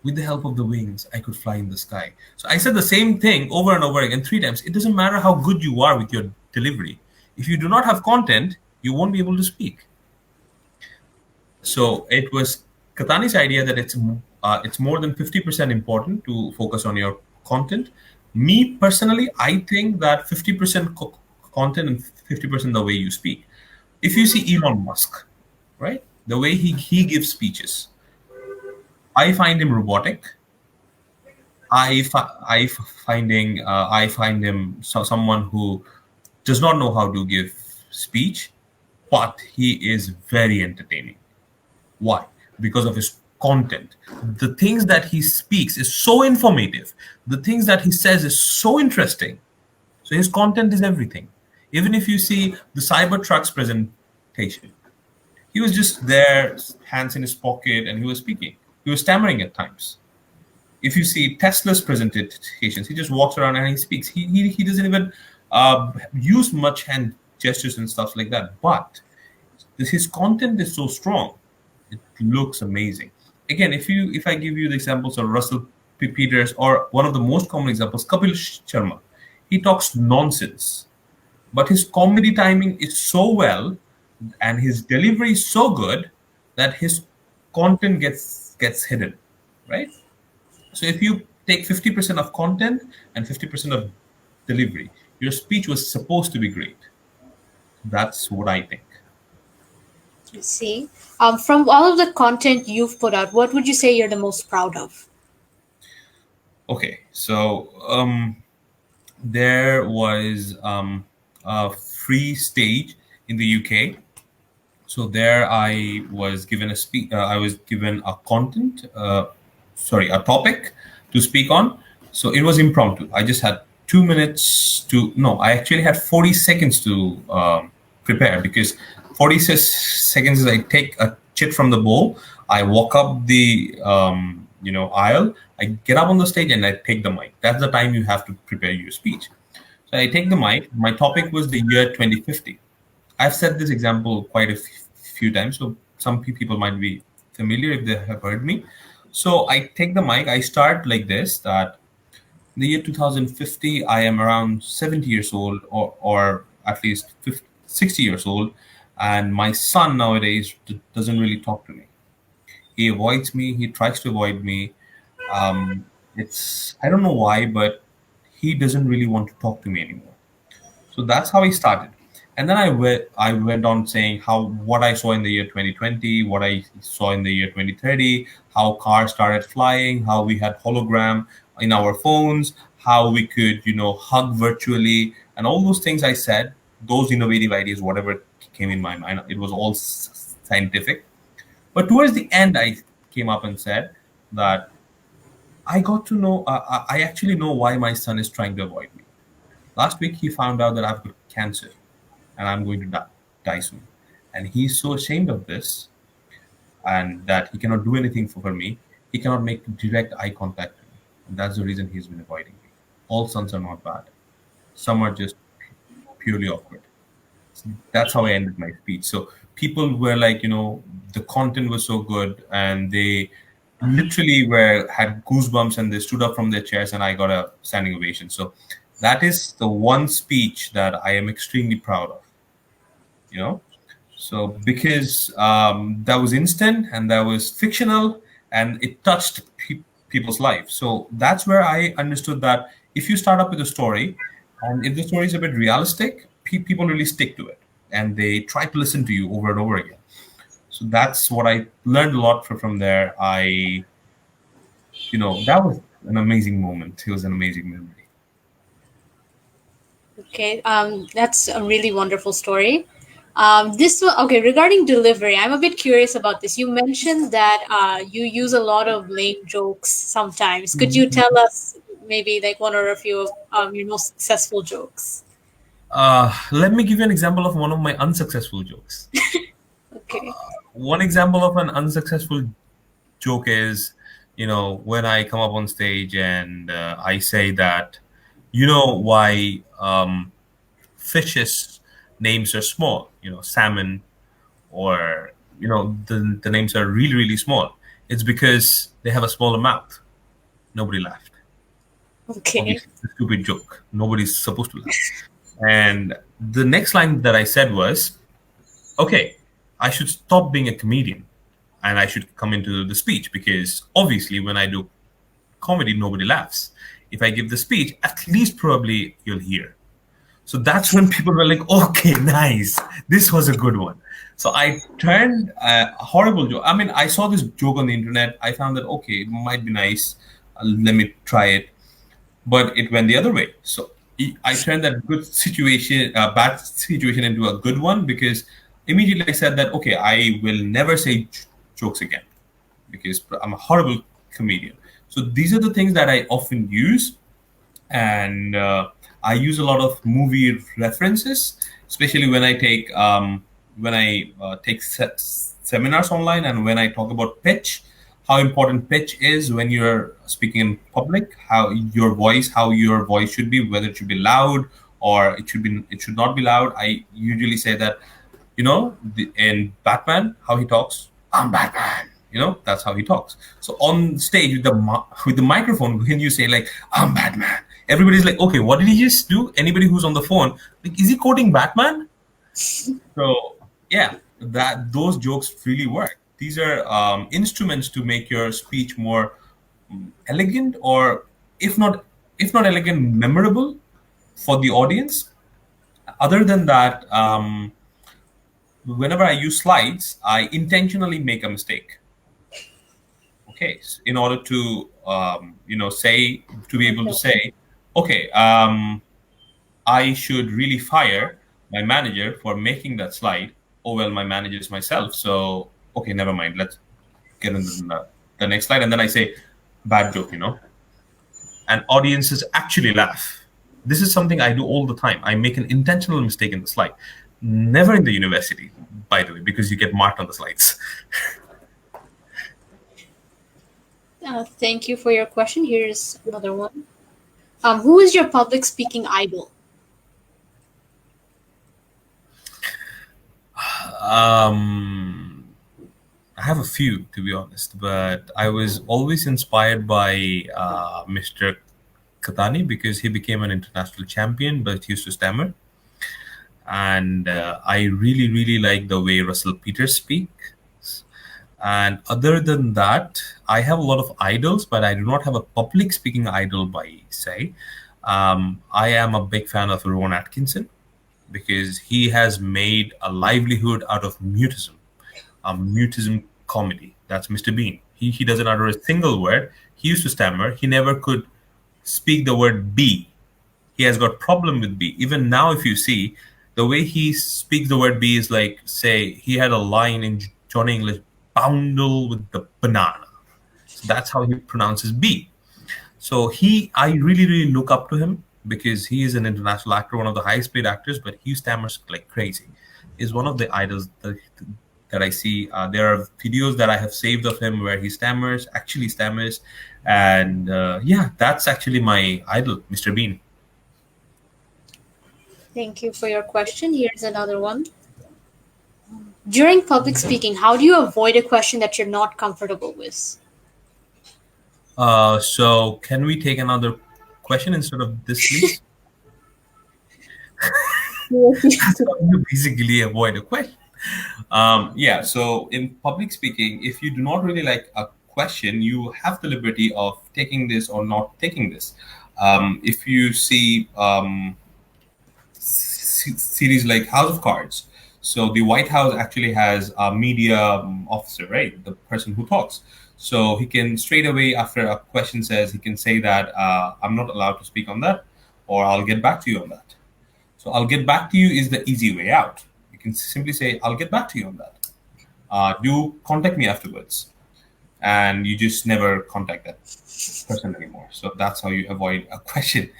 With the help of the wings, I could fly in the sky. So I said the same thing over and over again 3 times. It doesn't matter how good you are with your delivery. If you do not have content, you won't be able to speak. So it was Katani's idea that it's more than 50% important to focus on your content. Me personally, I think that 50% content and 50% the way you speak. If you see Elon Musk, right, the way he gives speeches, I find him robotic. I find him someone who does not know how to give speech, but he is very entertaining. Why? Because of his content. The things that he speaks is so informative. The things that he says is so interesting. So his content is everything. Even if you see the Cybertruck's presentation, he was just there, hands in his pocket, and he was speaking. He was stammering at times. If you see Tesla's presentations, he just walks around and he speaks. He doesn't even use much hand gestures and stuff like that. But his content is so strong, it looks amazing. Again, if I give you the examples of Russell Peters or one of the most common examples, Kapil Sharma, he talks nonsense, but his comedy timing is so well and his delivery is so good that his content gets hidden, right? So if you take 50% of content and 50% of delivery, your speech was supposed to be great. That's what I think. I see. From all of the content you've put out, what would you say you're the most proud of? Okay, so there was a free stage in the UK. So there I was given I was given a a topic to speak on. So it was impromptu. I just had 2 minutes to no, I actually had 40 seconds to prepare because 40 seconds is I take a chit from the bowl, I walk up the aisle, I get up on the stage and I take the mic. That's the time you have to prepare your speech. So I take the mic. My topic was the year 2050. I've said this example quite a few times, so some people might be familiar if they have heard me. So I take the mic, I start like this, that in the year 2050, I am around 70 years old, or at least 50, 60 years old, and my son nowadays doesn't really talk to me. He avoids me, he tries to avoid me. I don't know why, but he doesn't really want to talk to me anymore. So that's how I started. And then I went on saying how what I saw in the year 2020, what I saw in the year 2030, how cars started flying, how we had hologram in our phones, how we could, hug virtually, and all those things I said, those innovative ideas, whatever came in my mind, it was all scientific. But towards the end, I came up and said that I got to know, I actually know why my son is trying to avoid me. Last week, he found out that I've got cancer and I'm going to die soon. And he's so ashamed of this and that he cannot do anything for me. He cannot make direct eye contact with me. And that's the reason he's been avoiding me. All sons are not bad. Some are just purely awkward. That's how I ended my speech. So people were like, the content was so good and they literally were had goosebumps and they stood up from their chairs and I got a standing ovation. So that is the one speech that I am extremely proud of. you know so because that was instant and that was fictional and it touched people's lives, so that's where I understood that if you start up with a story and if the story is a bit realistic, people really stick to it and they try to listen to you over and over again. So that's what I learned a lot from there. That was an amazing moment. It was an amazing memory. Okay, that's a really wonderful story. This one, okay, regarding delivery, I'm a bit curious about this. You mentioned that you use a lot of lame jokes sometimes. Could you tell us maybe like one or a few of your most successful jokes? Let me give you an example of one of my unsuccessful jokes. Okay. One example of an unsuccessful joke is, when I come up on stage and I say that, why fishes names are small, salmon, or, the names are really, really small. It's because they have a smaller mouth. Nobody laughed. Okay. Obviously, it's a stupid joke. Nobody's supposed to laugh. And the next line that I said was, okay, I should stop being a comedian and I should come into the speech because obviously when I do comedy, nobody laughs. If I give the speech, at least probably you'll hear. So that's when people were like, okay, nice. This was a good one. So I turned a horrible joke. I mean, I saw this joke on the internet. I found that, okay, it might be nice. Let me try it. But it went the other way. So I turned that bad situation into a good one because immediately I said that, okay, I will never say jokes again because I'm a horrible comedian. So these are the things that I often use, and I use a lot of movie references, especially when I take seminars online and when I talk about pitch, how important pitch is when you're speaking in public, how your voice should be, whether it should be loud or it should not be loud. I usually say that, in Batman, how he talks, I'm Batman. That's how he talks. So on stage with the microphone, when you say like, I'm Batman, everybody's like, okay, what did he just do? Anybody who's on the phone, like, is he quoting Batman? So yeah, that those jokes really work. These are instruments to make your speech more elegant, or if not elegant, memorable for the audience. Other than that, whenever I use slides, I intentionally make a mistake. Okay, in order to say, to be able to Okay. say, okay, I should really fire my manager for making that slide. Oh well, my manager is myself, so okay, never mind. Let's get into the next slide, and then I say, bad joke, and audiences actually laugh. This is something I do all the time. I make an intentional mistake in the slide. Never in the university, by the way, because you get marked on the slides. Thank you for your question. Here's another one. Who is your public speaking idol? Um, I have a few, to be honest, but I was always inspired by Mr. Katani because he became an international champion, but he used to stammer. And I really, really like the way Russell Peters speaks. And other than that, I have a lot of idols, but I do not have a public speaking idol by say. I am a big fan of Rowan Atkinson because he has made a livelihood out of mutism, a mutism comedy. That's Mr. Bean. He doesn't utter a single word. He used to stammer. He never could speak the word be. He has got problem with be. Even now, if you see, the way he speaks the word be is like, say, he had a line in Johnny English, boundle with the banana. So that's how he pronounces be. So I really, really look up to him because he is an international actor, one of the highest paid actors, but he stammers like crazy. Is one of the idols that I see. There are videos that I have saved of him where he actually stammers, and yeah, that's actually my idol, Mr. Bean. Thank you for your question. Here's another one. During public speaking, how do you avoid a question that you're not comfortable with? So can we take another question instead of this, please? That's how you basically avoid a question. Yeah, so in public speaking, if you do not really like a question, you have the liberty of taking this or not taking this. If you see series like House of Cards, so the White House actually has a media officer, right? The person who talks. So he can straight away, after a question says, he can say that I'm not allowed to speak on that, or I'll get back to you on that. So I'll get back to you is the easy way out. You can simply say, I'll get back to you on that. Do contact me afterwards. And you just never contact that person anymore. So that's how you avoid a question.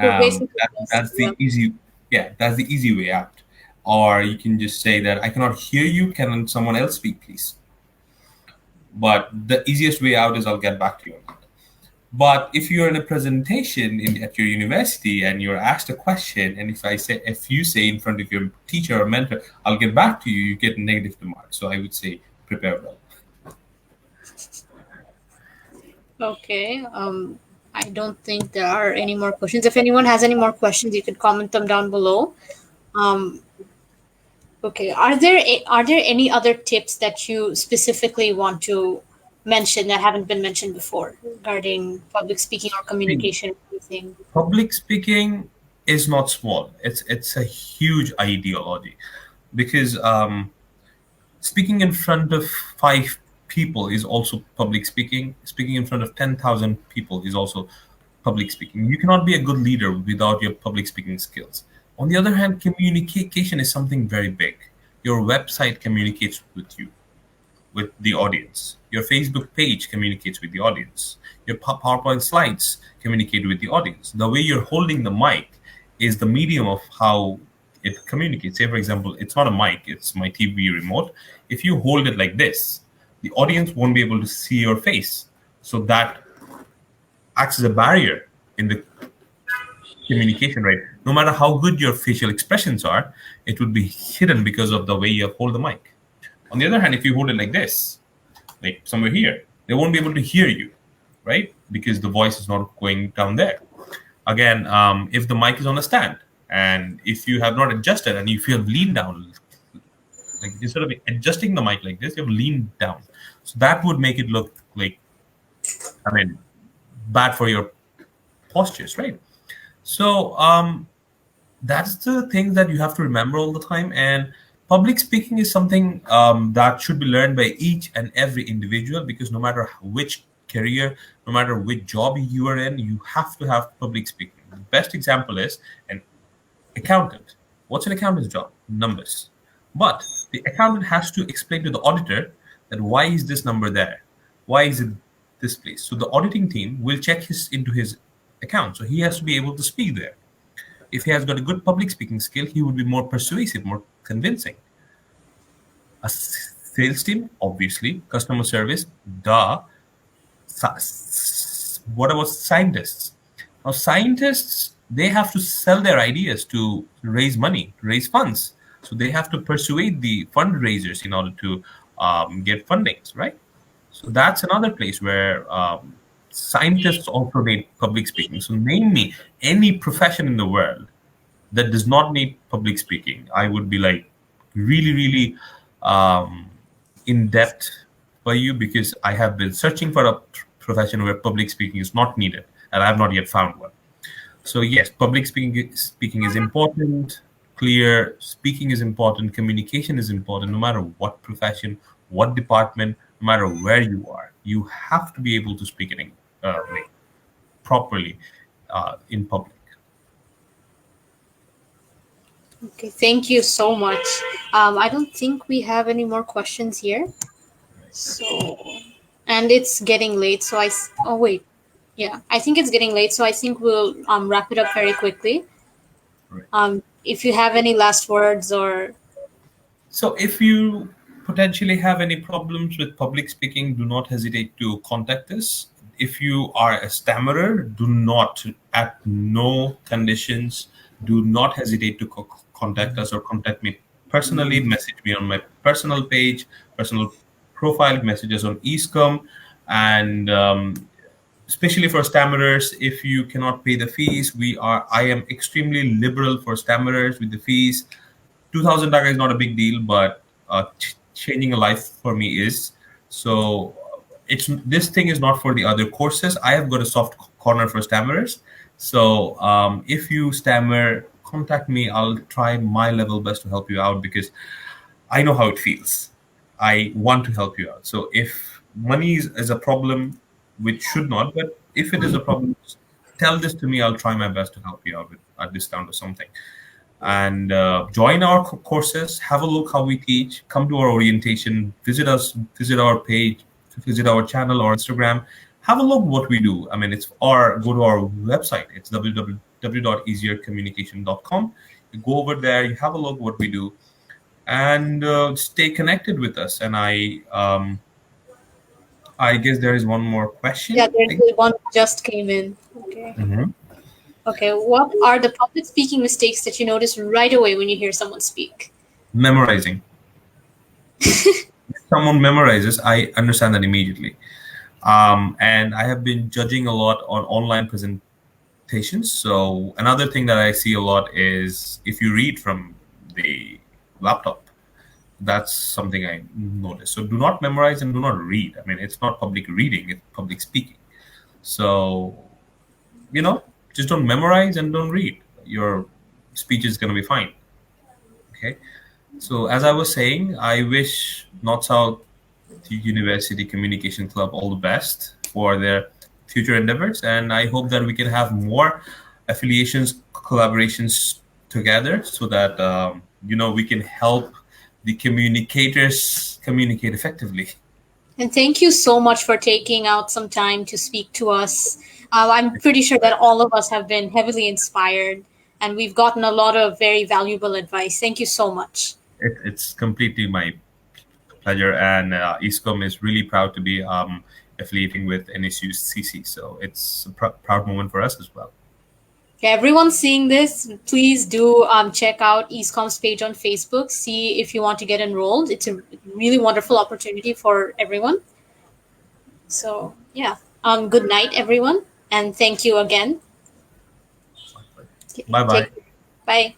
So basically, That's yes, the easy, yeah, that's the easy way out. Or you can just say that I cannot hear you. Can someone else speak, please? But the easiest way out is I'll get back to you on that. But if you're in a presentation at your university and you're asked a question, and if you say in front of your teacher or mentor, I'll get back to you, you get negative the mark. So I would say prepare well. Okay. I don't think there are any more questions. If anyone has any more questions, you could comment them down below. Um, okay. Are there any other tips that you specifically want to mention that haven't been mentioned before regarding public speaking or communication? Anything? Public speaking is not small. It's a huge ideology because speaking in front of 5 people is also public speaking. Speaking in front of 10,000 people is also public speaking. You cannot be a good leader without your public speaking skills. On the other hand, communication is something very big. Your website communicates with the audience. Your Facebook page communicates with the audience. Your PowerPoint slides communicate with the audience. The way you're holding the mic is the medium of how it communicates. Say, for example, it's not a mic, it's my TV remote. If you hold it like this, the audience won't be able to see your face. So that acts as a barrier in the communication, right? No matter how good your facial expressions are, it would be hidden because of the way you hold the mic. On the other hand, if you hold it like this, like somewhere here, they won't be able to hear you, right? Because the voice is not going down there. Again, if the mic is on a stand and if you have not adjusted and if you have leaned down, like instead of adjusting the mic like this, you have leaned down. So that would make it look like, I mean, bad for your postures, right? So that's the thing that you have to remember all the time. And public speaking is something that should be learned by each and every individual because no matter which career, no matter which job you are in, you have to have public speaking. The best example is an accountant. What's an accountant's job? Numbers. But the accountant has to explain to the auditor that why is this number there? Why is it this place? So the auditing team will check into his account. So he has to be able to speak there. If he has got a good public speaking skill, he would be more persuasive, more convincing. A sales team, obviously, customer service, duh. What about scientists? Now, scientists, they have to sell their ideas to raise money, raise funds. So they have to persuade the fundraisers in order to get fundings, right? So that's another place where scientists also need public speaking. So name me any profession in the world that does not need public speaking. I would be like really, really in depth for you, because I have been searching for a profession where public speaking is not needed, and I have not yet found one. So yes, public speaking is important. Clear speaking is important. Communication is important. No matter what profession, what department, no matter where you are, you have to be able to speak in like properly in public. Okay, thank you so much. I don't think we have any more questions here. So, and it's getting late. So oh wait, yeah, I think it's getting late. So I think we'll wrap it up very quickly. Right. If you have any last words or So if you potentially have any problems with public speaking, do not hesitate to contact us. If you are a stammerer, do not, at no conditions, do not hesitate to contact us or contact me personally. Message me on my personal page, personal profile, messages on Easecom, and especially for stammerers, if you cannot pay the fees, I am extremely liberal for stammerers with the fees. 2000 taka is not a big deal, but changing a life for me is. So it's this thing is not for the other courses. I have got a soft corner for stammerers. So if you stammer, contact me. I'll try my level best to help you out, because I know how it feels. I want to help you out. So if money is a problem, which should not, but if it is a problem, tell this to me. I'll try my best to help you out with a discount or something. And join our courses. Have a look how we teach. Come to our orientation. Visit us. Visit our page. Visit our channel or Instagram. Have a look what we do. I mean, it's or go to our website. It's www.easiercommunication.com. You go over there. You have a look what we do, and stay connected with us. And I guess there is one more yeah, question. there's the one just came in. Okay. Mhm. Okay. What are the public speaking mistakes that you notice right away when you hear someone speak? Memorizing. If someone memorizes, I understand that immediately. And I have been judging a lot on online presentations. So another thing that I see a lot is if you read from the laptop, that's something I notice. So do not memorize and do not read. I mean, it's not public reading; it's public speaking. So just don't memorize and don't read. Your speech is going to be fine. Okay. So as I was saying, I wish North South University Communication Club all the best for their future endeavors, and I hope that we can have more affiliations, collaborations together, so that we can help the communicators communicate effectively. And thank you so much for taking out some time to speak to us. I'm pretty sure that all of us have been heavily inspired and we've gotten a lot of very valuable advice. Thank you so much. It's completely my pleasure, and Easecom is really proud to be affiliating with NSUCC. So it's a proud moment for us as well. Okay, everyone seeing this, please do check out Easecom's page on Facebook. See if you want to get enrolled. It's a really wonderful opportunity for everyone. So, yeah. Good night, everyone. And thank you again. Bye bye. Take Bye.